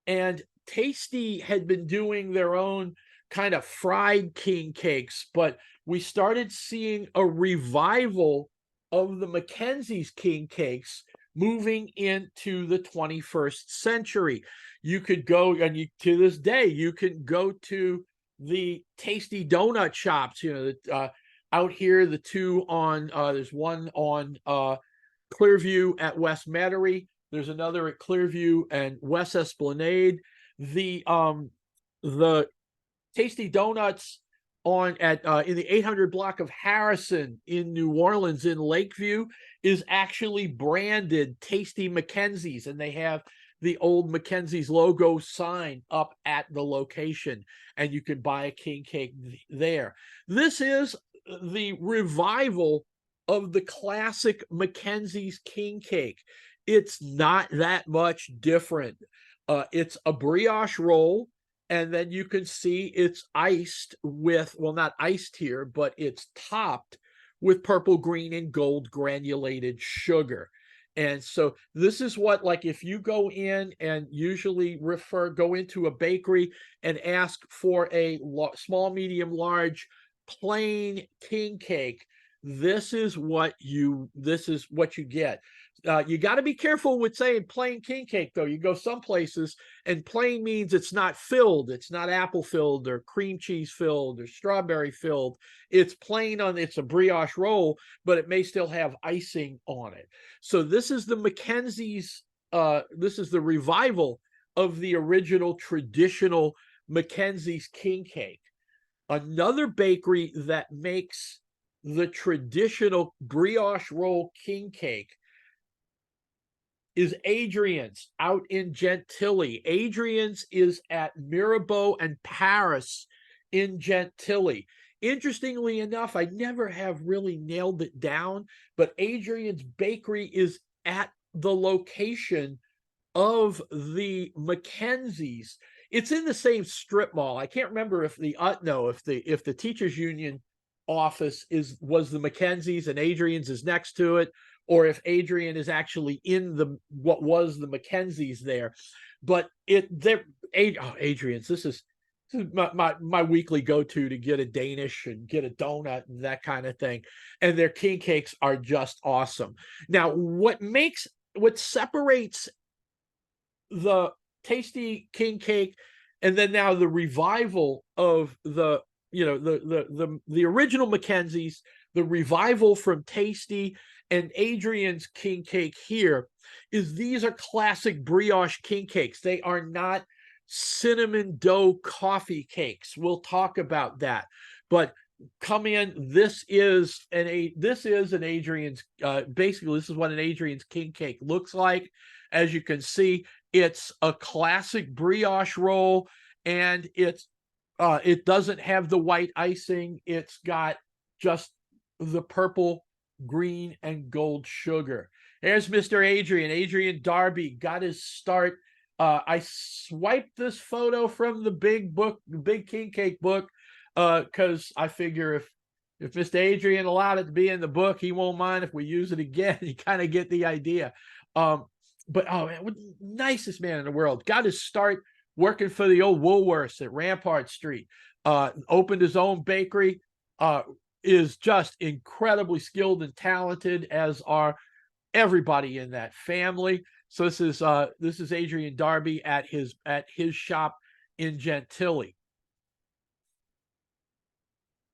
And Tasty had been doing their own kind of fried king cakes, but we started seeing a revival of the Mackenzie's king cakes moving into the 21st century. You could go, and to this day, you can go to the Tasty Donut shops, you know, out here, the two on, there's one on Clearview at West Metairie. There's another at Clearview and West Esplanade. The Tasty Donuts on at in the 800 block of Harrison in New Orleans in Lakeview is actually branded Tasty Mackenzie's, and they have the old Mackenzie's logo sign up at the location, and you can buy a king cake there. This is the revival of the classic Mackenzie's king cake. It's not that much different. It's a brioche roll, and then you can see it's iced with, well, not iced here, but it's topped with purple, green, and gold granulated sugar. And so this is what, like, if you go in and usually go into a bakery and ask for a small, medium, large, plain king cake, this is what you get. You got to be careful with saying plain king cake, though. You go some places and plain means it's not filled. It's not apple filled or cream cheese filled or strawberry filled. It's plain it's a brioche roll, but it may still have icing on it. So this is the Mackenzie's, this is the revival of the original traditional Mackenzie's king cake. Another bakery that makes the traditional brioche roll king cake is Adrian's out in Gentilly. Adrian's is at Mirabeau and Paris in Gentilly. Interestingly enough, I never have really nailed it down, but Adrian's Bakery is at the location of the Mackenzie's. It's in the same strip mall. I can't remember if if the teachers union office was the Mackenzie's and Adrian's is next to it, or if Adrian is actually in what was the Mackenzie's there. But Adrian's, this is my weekly go-to to get a Danish and get a donut and that kind of thing. And their king cakes are just awesome. Now, what separates the Tasty king cake and then now the revival of the original Mackenzie's, the revival from Tasty and Adrian's king cake here, is these are classic brioche king cakes. They are not cinnamon dough coffee cakes. We'll talk about that. But come in, this is an Adrian's, basically this is what an Adrian's king cake looks like. As you can see, it's a classic brioche roll, and it doesn't have the white icing. It's got just the purple, green, and gold sugar. There's Mr. Adrian Darby, got his start. I swiped this photo from the big king cake book, because I figure if Mr. Adrian allowed it to be in the book, he won't mind if we use it again. You kind of get the idea. But man, nicest man in the world. Got his start working for the old Woolworths at Rampart Street. opened his own bakery, is just incredibly skilled and talented, as are everybody in that family. So this is Adrian Darby at his shop in Gentilly.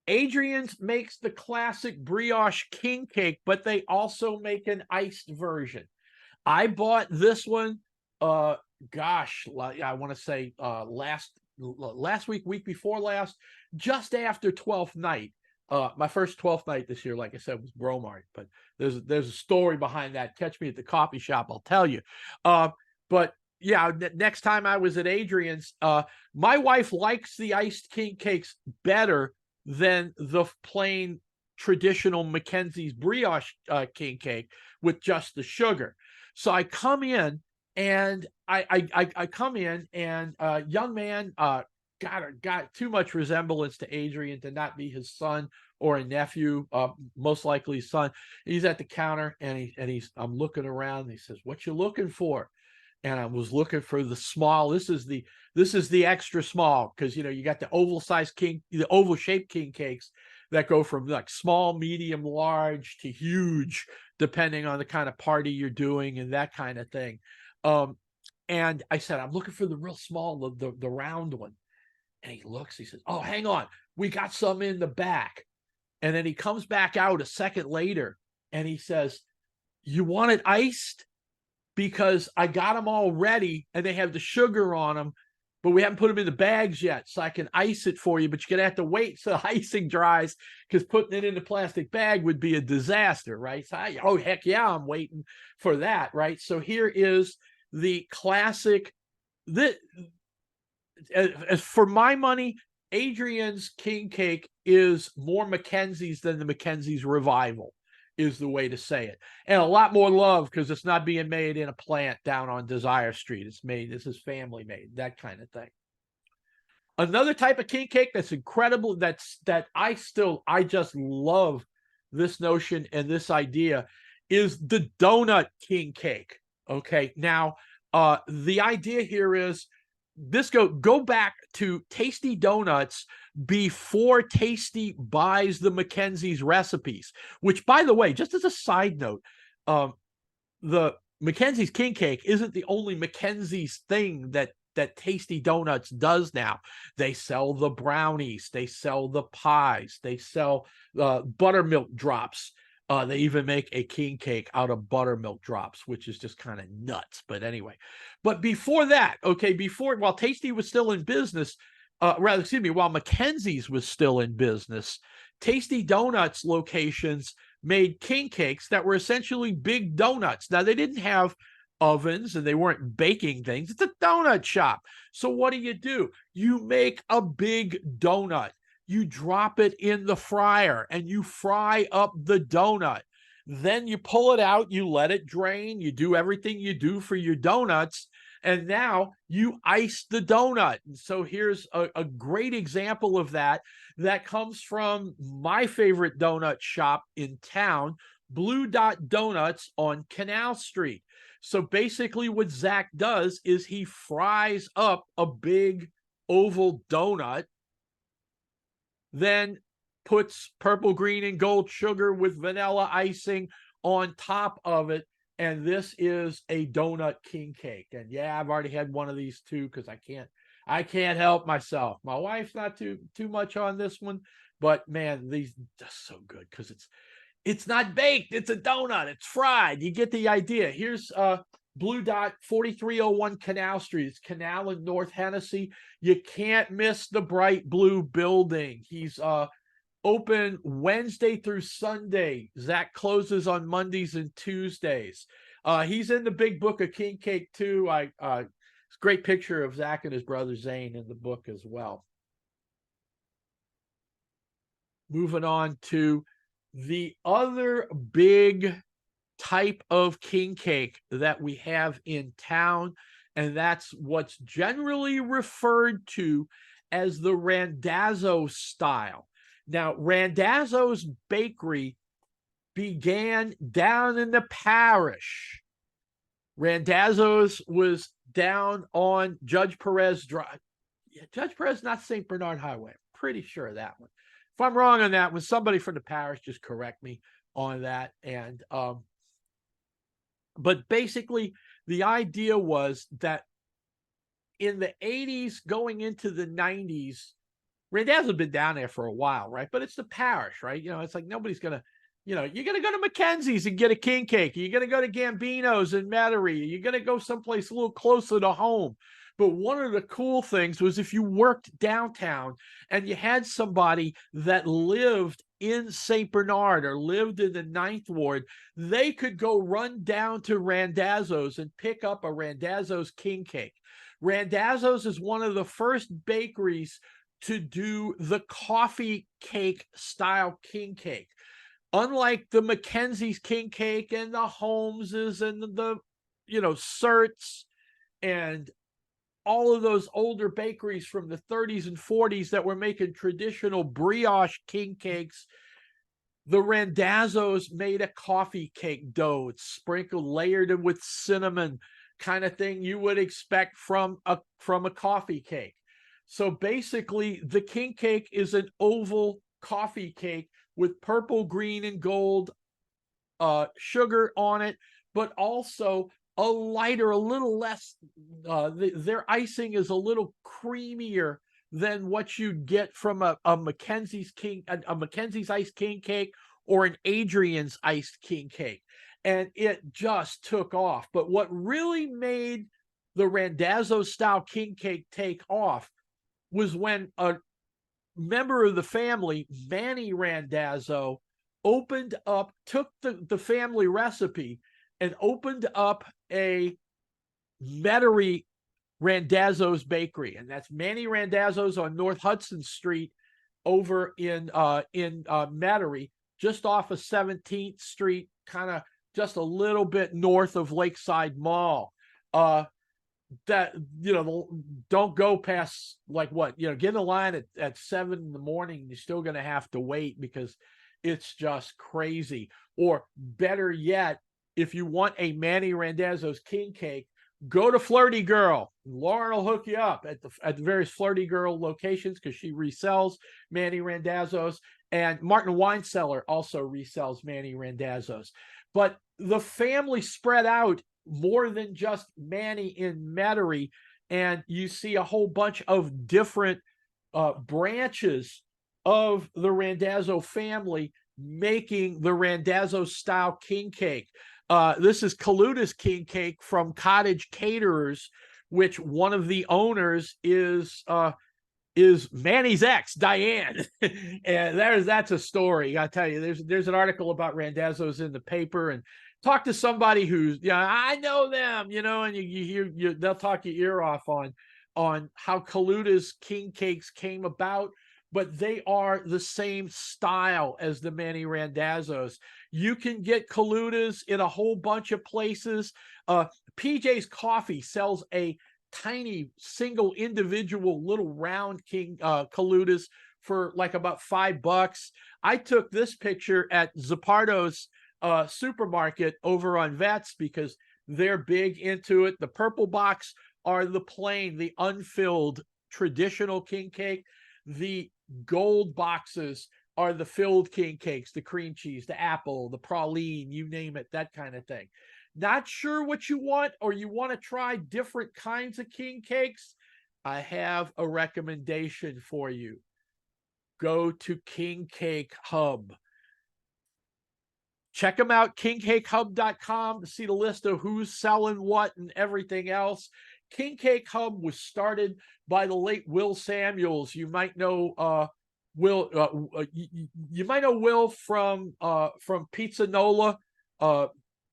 Adrian's makes the classic brioche king cake, but they also make an iced version. I bought this one, gosh, I want to say last week before last, just after 12th night. My first 12th night this year, like I said, was Bromart, but there's a story behind that. Catch me at the coffee shop, I'll tell you. But yeah, next time I was at Adrian's, my wife likes the iced king cakes better than the plain traditional Mackenzie's brioche king cake with just the sugar. So I come in and I come in, and young man got too much resemblance to Adrian to not be his son or a nephew, most likely his son. He's at the counter, and I'm looking around, and he says, "What you looking for?" And I was looking for the small. This is the extra small, because you got the oval shaped king cakes that go from like small, medium, large to huge, depending on the kind of party you're doing and that kind of thing. And I said, "I'm looking for the real small, the round one." And he looks, he says, "Oh, hang on, we got some in the back." And then he comes back out a second later, and he says, "You want it iced? Because I got them all ready, and they have the sugar on them, but we haven't put them in the bags yet, so I can ice it for you, but you're going to have to wait so the icing dries, because putting it in a plastic bag would be a disaster," right? So oh, heck yeah, I'm waiting for that, right? So here is the classic. As for my money, Adrian's king cake is more Mackenzie's than the Mackenzie's Revival, is the way to say it. And a lot more love, because it's not being made in a plant down on Desire Street. This is family made, that kind of thing. Another type of king cake that's incredible, that I just love this notion and this idea, is the donut king cake. Okay, now the idea here is go back to Tasty Donuts before Tasty buys the Mackenzie's recipes, which, by the way, just as a side note, the Mackenzie's king cake isn't the only Mackenzie's thing that Tasty Donuts does now. They sell the brownies, they sell the pies, they sell buttermilk drops. They even make a king cake out of buttermilk drops, which is just kind of nuts. But anyway, but before that, okay, while Tasty was still in business, while Mackenzie's was still in business, Tasty Donuts locations made king cakes that were essentially big donuts. Now, they didn't have ovens and they weren't baking things. It's a donut shop. So what do? You make a big donut. You drop it in the fryer and you fry up the donut. Then you pull it out, you let it drain, you do everything you do for your donuts, and now you ice the donut. And so here's a great example of that comes from my favorite donut shop in town, Blue Dot Donuts on Canal Street. So basically what Zach does is he fries up a big oval donut, then puts purple, green, and gold sugar with vanilla icing on top of it. And this is a donut king cake. And yeah, I've already had one of these too, because I can't help myself. My wife's not too much on this one, but man, these are so good, because it's not baked, it's a donut, it's fried. You get the idea. Here's Blue Dot, 4301 Canal Street. It's Canal in North Hennessy. You can't miss the bright blue building. He's open Wednesday through Sunday. Zach closes on Mondays and Tuesdays. He's in the big book of king cake too. It's a great picture of Zach and his brother Zane in the book as well. Moving on to the other big type of king cake that we have in town, and that's what's generally referred to as the Randazzo style. Now, Randazzo's bakery began down in the parish. Randazzo's was down on Judge Perez Drive. Judge Perez, not St. Bernard Highway, I'm pretty sure of that one. If I'm wrong on that one, somebody from the parish just correct me on that. And but basically the idea was that in the 80s going into the 90s, Randazzo's had been down there for a while, right? But it's the parish, right? It's like nobody's gonna, you're gonna go to Mackenzie's and get a king cake. You're gonna go to Gambino's in Metairie. You're gonna go someplace a little closer to home. But one of the cool things was if you worked downtown and you had somebody that lived in St. Bernard or lived in the 9th Ward, they could go run down to Randazzo's and pick up a Randazzo's king cake. Randazzo's is one of the first bakeries to do the coffee cake style king cake. Unlike the Mackenzie's king cake and the Holmeses and the Certs and all of those older bakeries from the 30s and 40s that were making traditional brioche king cakes, the Randazzo's made a coffee cake dough. It's sprinkled, layered in with cinnamon, kind of thing you would expect from a coffee cake. So basically, the king cake is an oval coffee cake with purple, green, and gold sugar on it, but also a lighter, a little less. Their icing is a little creamier than what you'd get from a Mackenzie's iced king cake or an Adrian's iced king cake. And it just took off. But what really made the Randazzo style king cake take off was when a member of the family, Manny Randazzo, took the family recipe and opened up a Metairie Randazzo's bakery. And that's Manny Randazzo's on North Hudson Street over in Metairie, just off of 17th Street, kind of just a little bit north of Lakeside Mall. That don't go past get in the line at 7 in the morning. You're still going to have to wait because it's just crazy. Or better yet, if you want a Manny Randazzo's king cake, go to Flirty Girl. Lauren will hook you up at the various Flirty Girl locations because she resells Manny Randazzo's, and Martin Wine Cellar also resells Manny Randazzo's. But the family spread out more than just Manny in Metairie, and you see a whole bunch of different branches of the Randazzo family making the Randazzo style king cake. This is Colonial's king cake from Cottage Caterers, which one of the owners is Manny's ex, Diane. And that's a story. I tell you, there's an article about Randazzo's in the paper, and talk to somebody who's, I know them, and you hear, they'll talk your ear off on how Colonial's king cakes came about, but they are the same style as the Manny Randazzo's. You can get Colonial's in a whole bunch of places. PJ's Coffee sells a tiny single individual little round king Colonial's for like about $5. I took this picture at Zappardo's supermarket over on Vets because they're big into it. The purple box are the unfilled traditional king cake. The gold boxes are the filled king cakes, the cream cheese, the apple, the praline, you name it, that kind of thing. Not sure what you want, or you want to try different kinds of king cakes? I have a recommendation for you. Go to King Cake Hub. Check them out, kingcakehub.com, to see the list of who's selling what and everything else. King Cake Hub was started by the late Will Samuels. You might know Will. You might know Will from Pizza NOLA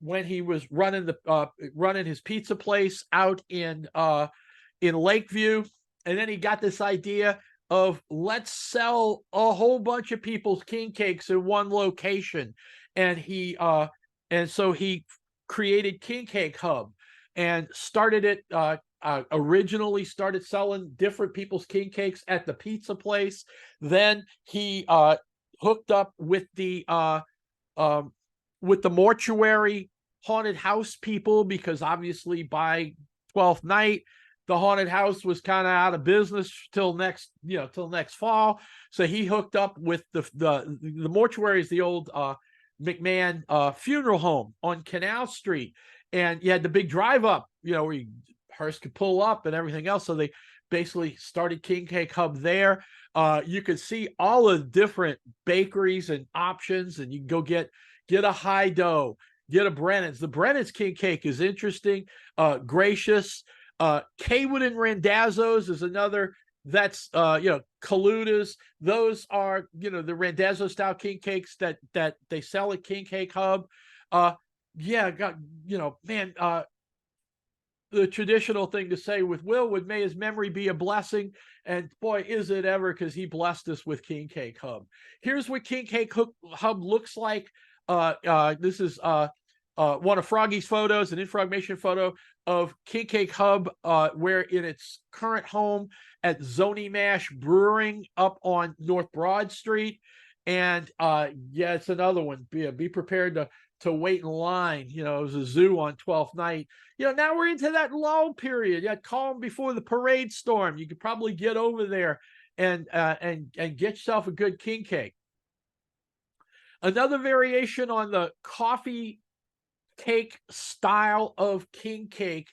when he was running his pizza place out in Lakeview, and then he got this idea of let's sell a whole bunch of people's king cakes in one location. And so he created King Cake Hub and started it. Originally started selling different people's king cakes at the pizza place. Then he hooked up with the mortuary haunted house people, because obviously by 12th night the haunted house was kind of out of business till next fall. So he hooked up with the mortuary is the old McMahon funeral home on Canal Street, and you had the big drive up, where hearse could pull up and everything else. So they basically started King Cake Hub there. You could see all the different bakeries and options, and you can go get a high dough, get a Brennan's. The Brennan's King Cake is interesting, gracious. Kaywood and Randazzo's is another. That's Coluda's. Those are the Randazzo style king cakes that they sell at King Cake Hub. The traditional thing to say with Will would, may his memory be a blessing, and boy is it ever, because he blessed us with King Cake Hub. Here's what King Cake Hub looks like. This is one of Froggy's photos, an infragmation photo of King Cake Hub, where in its current home at Zony Mash Brewing up on North Broad Street. And it's another one. Be prepared to wait in line. It was a zoo on 12th night. Now we're into that lull period. Calm before the parade storm. You could probably get over there and get yourself a good king cake. Another variation on the coffee cake style of king cake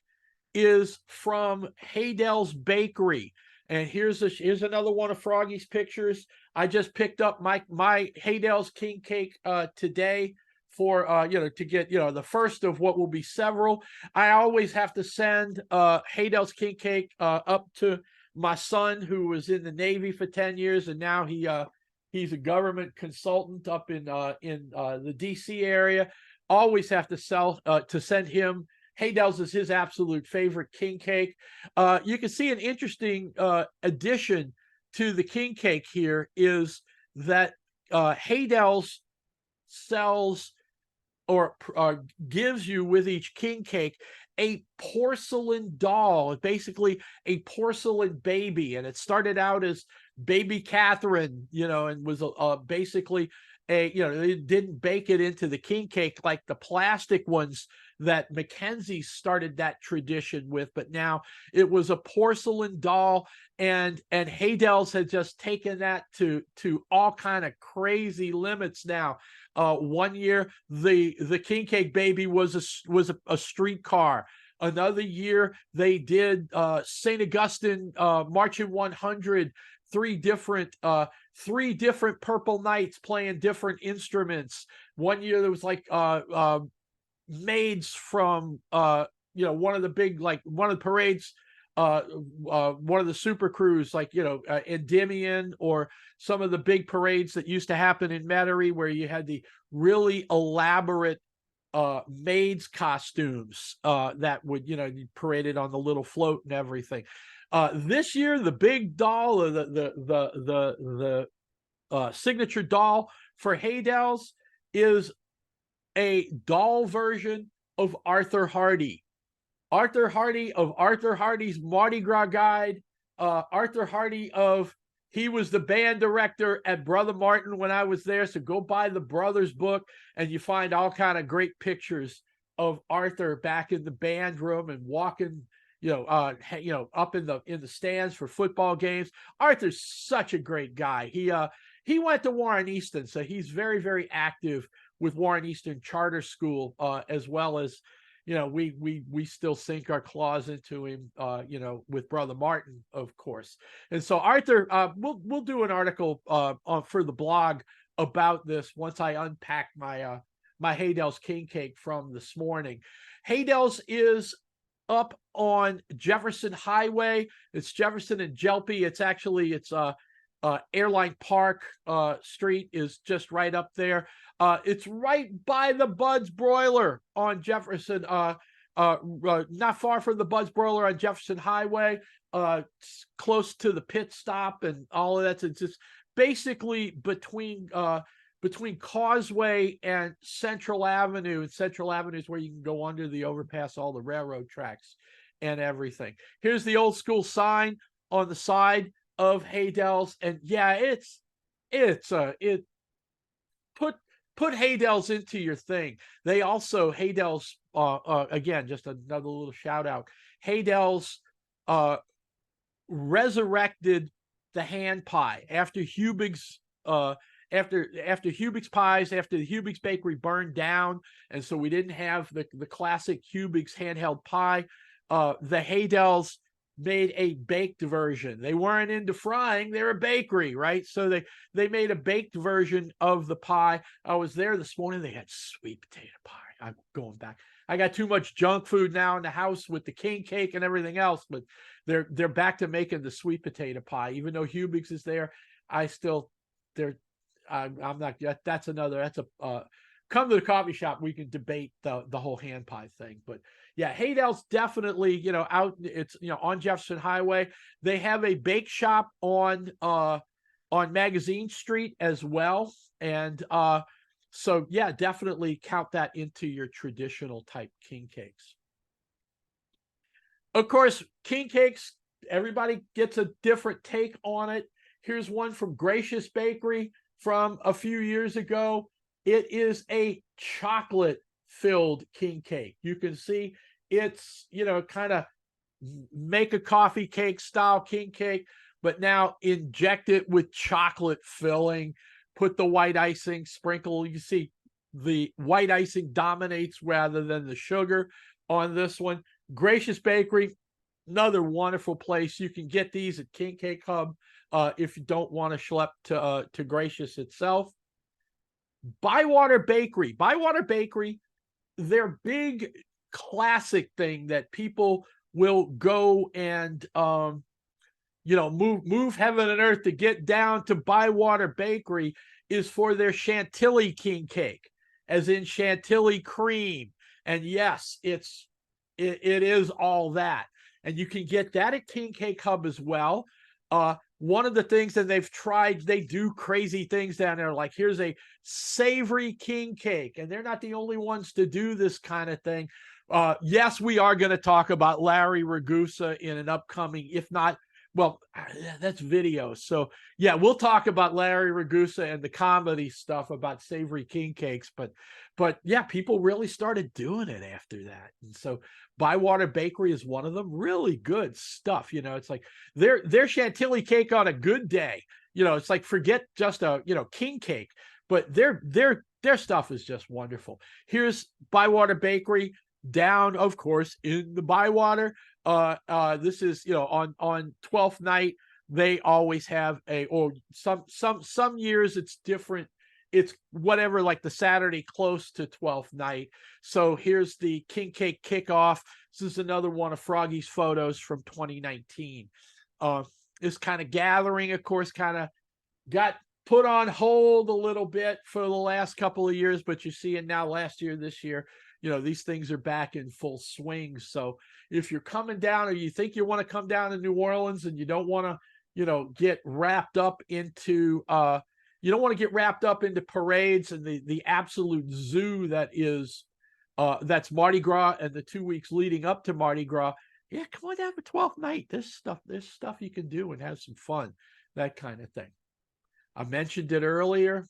is from Haydell's Bakery. And here's another one of Froggy's pictures. I just picked up my Haydell's king cake today for to get the first of what will be several. I always have to send Haydell's king cake up to my son, who was in the Navy for 10 years, and now he's a government consultant up in the DC area. Always have to send him. Haydell's is his absolute favorite king cake. You can see an interesting addition to the king cake here is that Haydell's sells or gives you with each king cake a porcelain doll, basically a porcelain baby. And it started out as baby Catherine, and was basically they didn't bake it into the king cake like the plastic ones that Mackenzie started that tradition with, but now it was a porcelain doll, and Haydell's had just taken that to all kind of crazy limits now. One year the king cake baby was a streetcar. Another year they did St. Augustine Marching 100, three different Purple Knights playing different instruments. One year there was like maids from one of the big, like one of the parades, one of the super crews, like Endymion, or some of the big parades that used to happen in Metairie, where you had the really elaborate maids costumes that would paraded on the little float and everything. This year the big doll, or the signature doll for Haydell's, is a doll version of Arthur Hardy. Arthur Hardy of Arthur Hardy's Mardi Gras Guide. Arthur Hardy he was the band director at Brother Martin when I was there. So go buy the Brothers book, and you find all kind of great pictures of Arthur back in the band room and walking, up in the stands for football games. Arthur's such a great guy. He went to Warren Easton, so he's very, very active with Warren Easton Charter School, as well as, we still sink our claws into him, with Brother Martin, of course. And so Arthur, we'll do an article for the blog about this once I unpack my Haydell's king cake from this morning. Haydell's is up on Jefferson Highway. It's Jefferson and Jelpy. It's Airline Park Street is just right up there. It's right by the Bud's Broiler on Jefferson, not far from the Bud's Broiler on Jefferson Highway, close to the pit stop and all of that. It's just basically between Causeway and Central Avenue. And Central Avenue is where you can go under the overpass, all the railroad tracks and everything. Here's the old school sign on the side of Haydell's, and put Haydell's into your thing. They also, Haydell's, again, just another little shout out. Haydell's resurrected the hand pie after Hubig's after Hubig's pies, after the Hubig's bakery burned down, and so we didn't have the classic Hubig's handheld pie. The Haydels made a baked version. They weren't into frying; they're a bakery, right? So they made a baked version of the pie. I was there this morning. They had sweet potato pie. I'm going back. I got too much junk food now in the house with the king cake and everything else, but they're back to making the sweet potato pie. Even though Hubig's is there, I'm not. That's a come to the coffee shop. We can debate the whole hand pie thing, but yeah, Haydell's definitely, out. It's, on Jefferson Highway. They have a bake shop on Magazine Street as well, and so yeah, definitely count that into your traditional type king cakes. Of course, king cakes, everybody gets a different take on it. Here's one from Gracious Bakery from a few years ago. It is a chocolate-filled king cake. You can see it's, kind of make a coffee cake style king cake, but now inject it with chocolate filling, put the white icing, sprinkle. You see the white icing dominates rather than the sugar on this one. Gracious Bakery, another wonderful place. You can get these at King Cake Hub if you don't want to schlep to Gracious itself. Bywater Bakery. Bywater Bakery, their big classic thing that people will go and move heaven and earth to get down to Bywater Bakery is for their Chantilly king cake, as in Chantilly cream. And yes, it is all that. And you can get that at King Cake Hub as well. One of the things that they've tried, they do crazy things down there. Like, here's a savory king cake. And they're not the only ones to do this kind of thing. Yes, we are going to talk about Larry Ragusa in an upcoming, if not, well, that's video. So yeah, we'll talk about Larry Ragusa and the comedy stuff about savory king cakes. But yeah, people really started doing it after that. And so Bywater Bakery is one of them. Really good stuff. It's like their Chantilly cake on a good day. It's like, forget just a king cake, but their stuff is just wonderful. Here's Bywater Bakery down, of course, in the Bywater. This is on 12th night. They always have some years it's different. It's whatever, like the Saturday close to 12th night. So here's the king cake kickoff. This is another one of Froggy's photos from 2019. This kind of gathering, of course, kind of got put on hold a little bit for the last couple of years, but you see it now last year, this year, these things are back in full swing. So if you're coming down, or you think you want to come down to New Orleans and you don't want to, get wrapped up into, you don't want to get wrapped up into parades and the absolute zoo that is, that's Mardi Gras and the 2 weeks leading up to Mardi Gras. Yeah, come on down for 12th night. There's stuff you can do and have some fun, that kind of thing. I mentioned it earlier,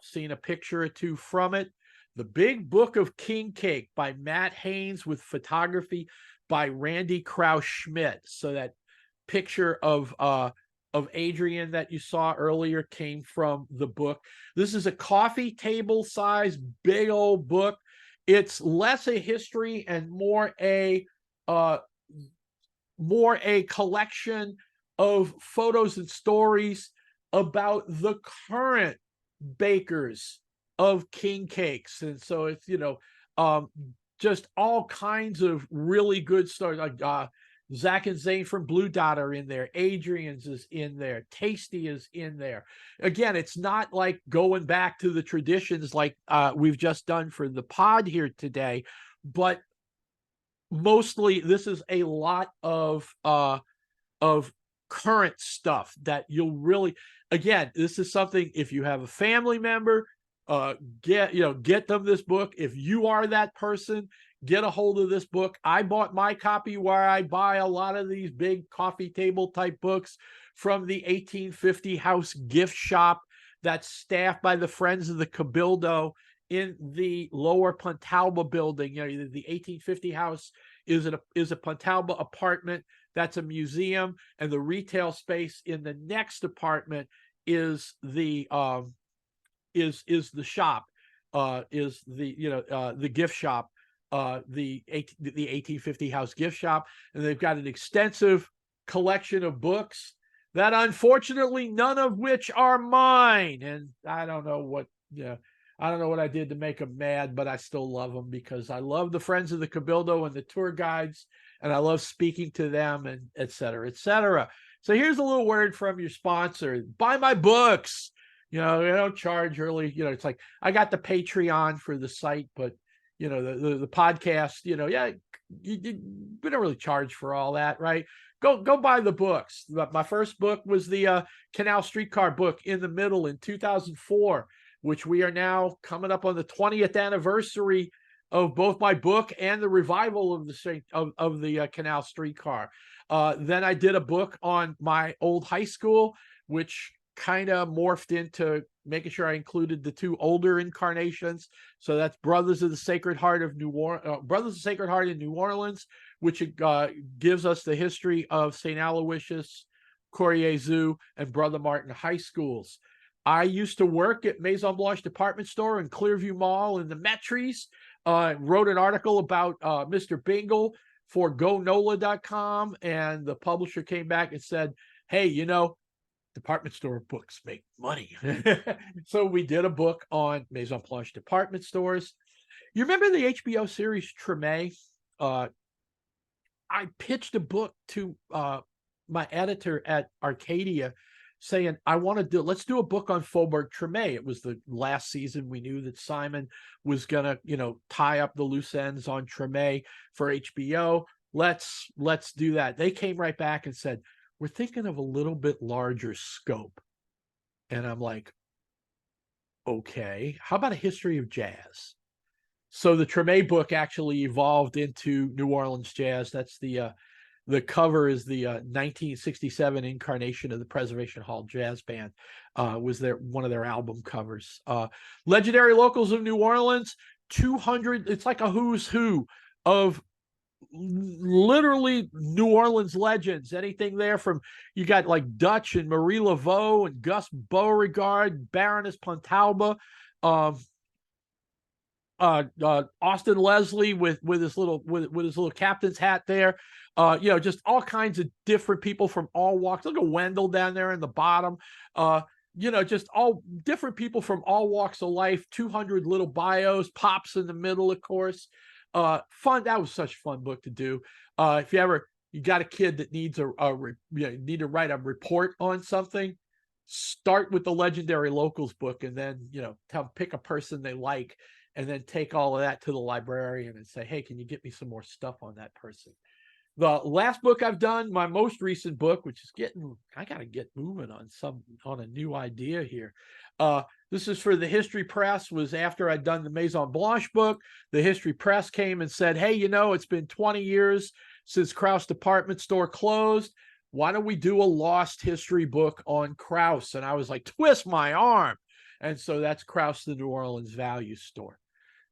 seen a picture or two from it. The Big Book of King Cake by Matt Haynes with photography by Randy Krauss Schmidt. So that picture of Adrian that you saw earlier came from the book. This is a coffee table size, big old book. It's less a history and more a collection of photos and stories about the current bakers of king cakes. And so it's, just all kinds of really good stories. Like Zach and Zane from Blue Dot are in there. Adrian's is in there. Tasty is in there. Again, it's not like going back to the traditions like we've just done for the pod here today, but mostly this is a lot of current stuff that you'll really, again, this is something, if you have a family member, get them this book. If you are that person, get a hold of this book. I bought my copy where I buy a lot of these big coffee table type books from the 1850 House gift shop that's staffed by the Friends of the Cabildo in the lower Pontalba building. You know, the 1850 house is a Pontalba apartment. That's a museum, and the retail space in the next apartment is the shop, is the gift shop, the 1850 house gift shop, and they've got an extensive collection of books that unfortunately none of which are mine. And I don't know what I did to make them mad, but I still love them because I love the Friends of the Cabildo and the tour guides, and I love speaking to them, and et cetera, et cetera. So here's a little word from your sponsor. Buy my books. You know, I don't charge really. You know, it's like I got the Patreon for the site, but you know, the podcast, you know, yeah, we don't really charge for all that, right? Go buy the books. My first book was the Canal Streetcar book, In the Middle, in 2004, which we are now coming up on the 20th anniversary of both my book and the revival of the Canal Streetcar. Then I did a book on my old high school, which kind of morphed into making sure I included the two older incarnations. So that's Brothers of the Sacred Heart in New Orleans, which gives us the history of St. Aloysius, Corrier-Zoo, and Brother Martin high schools. I used to work at Maison Blanche department store in Clearview Mall in the Metries. Wrote an article about Mr. Bingle for GoNOLA.com, and the publisher came back and said, hey, you know, department store books make money. So we did a book on Maison Blanche department stores. You remember the HBO series Treme? I pitched a book to my editor at Arcadia saying, let's do a book on Faubourg Treme. It was the last season. We knew that Simon was gonna, you know, tie up the loose ends on Treme for HBO. Let's do that. They came right back and said, we're thinking of a little bit larger scope. And I'm like, okay, how about a history of jazz? So the Treme book actually evolved into New Orleans jazz. That's the cover is the 1967 incarnation of the Preservation Hall Jazz Band. Was one of their album covers. Legendary Locals of New Orleans, 200. It's like a who's who of literally New Orleans legends. Anything there from, you got like Dutch and Marie Laveau and Gus Beauregard, Baroness Pontalba, Austin Leslie with his little captain's hat there. You know, just all kinds of different people from all walks. Look at Wendell down there in the bottom. You know, just all different people from all walks of life. 200 little bios, Pops in the middle, of course. Fun. That was such a fun book to do. If you got a kid that needs need to write a report on something, start with the Legendary Locals book, and then, you know, pick a person they like, and then take all of that to the librarian and say, hey, can you get me some more stuff on that person? The last book I've done, my most recent book, which is I got to get moving on a new idea here. This is for the History Press, was after I'd done the Maison Blanche book. The History Press came and said, hey, you know, it's been 20 years since Krause Department Store closed. Why don't we do a lost history book on Krause? And I was like, twist my arm. And so that's Krause, the New Orleans Value Store.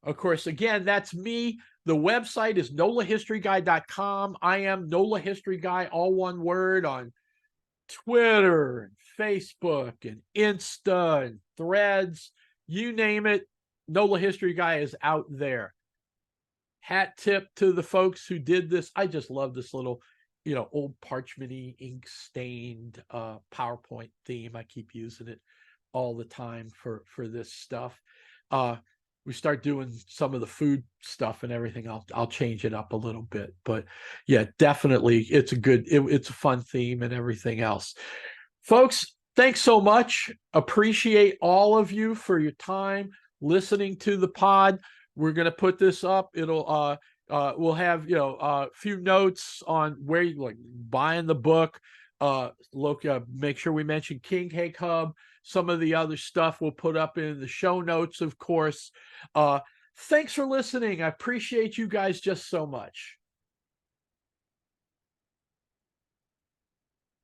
Of course, again, that's me. The website is NOLAHistoryGuy.com. I am NOLA History Guy, all one word, on Twitter and Facebook and Insta and Threads. You name it, NOLA History Guy is out there. Hat tip to the folks who did this. I just love this little, you know, old parchment-y, ink-stained PowerPoint theme. I keep using it all the time for this stuff. We start doing some of the food stuff and everything, I'll change it up a little bit. But yeah, definitely it's a fun theme and everything else. Folks, thanks so much. Appreciate all of you for your time listening to the pod. We're going to put this up. It'll we'll have, you know, a few notes on where you like buying the book. Make sure we mention King Cake Hub. Some of the other stuff we'll put up in the show notes, of course. Thanks for listening. I appreciate you guys just so much.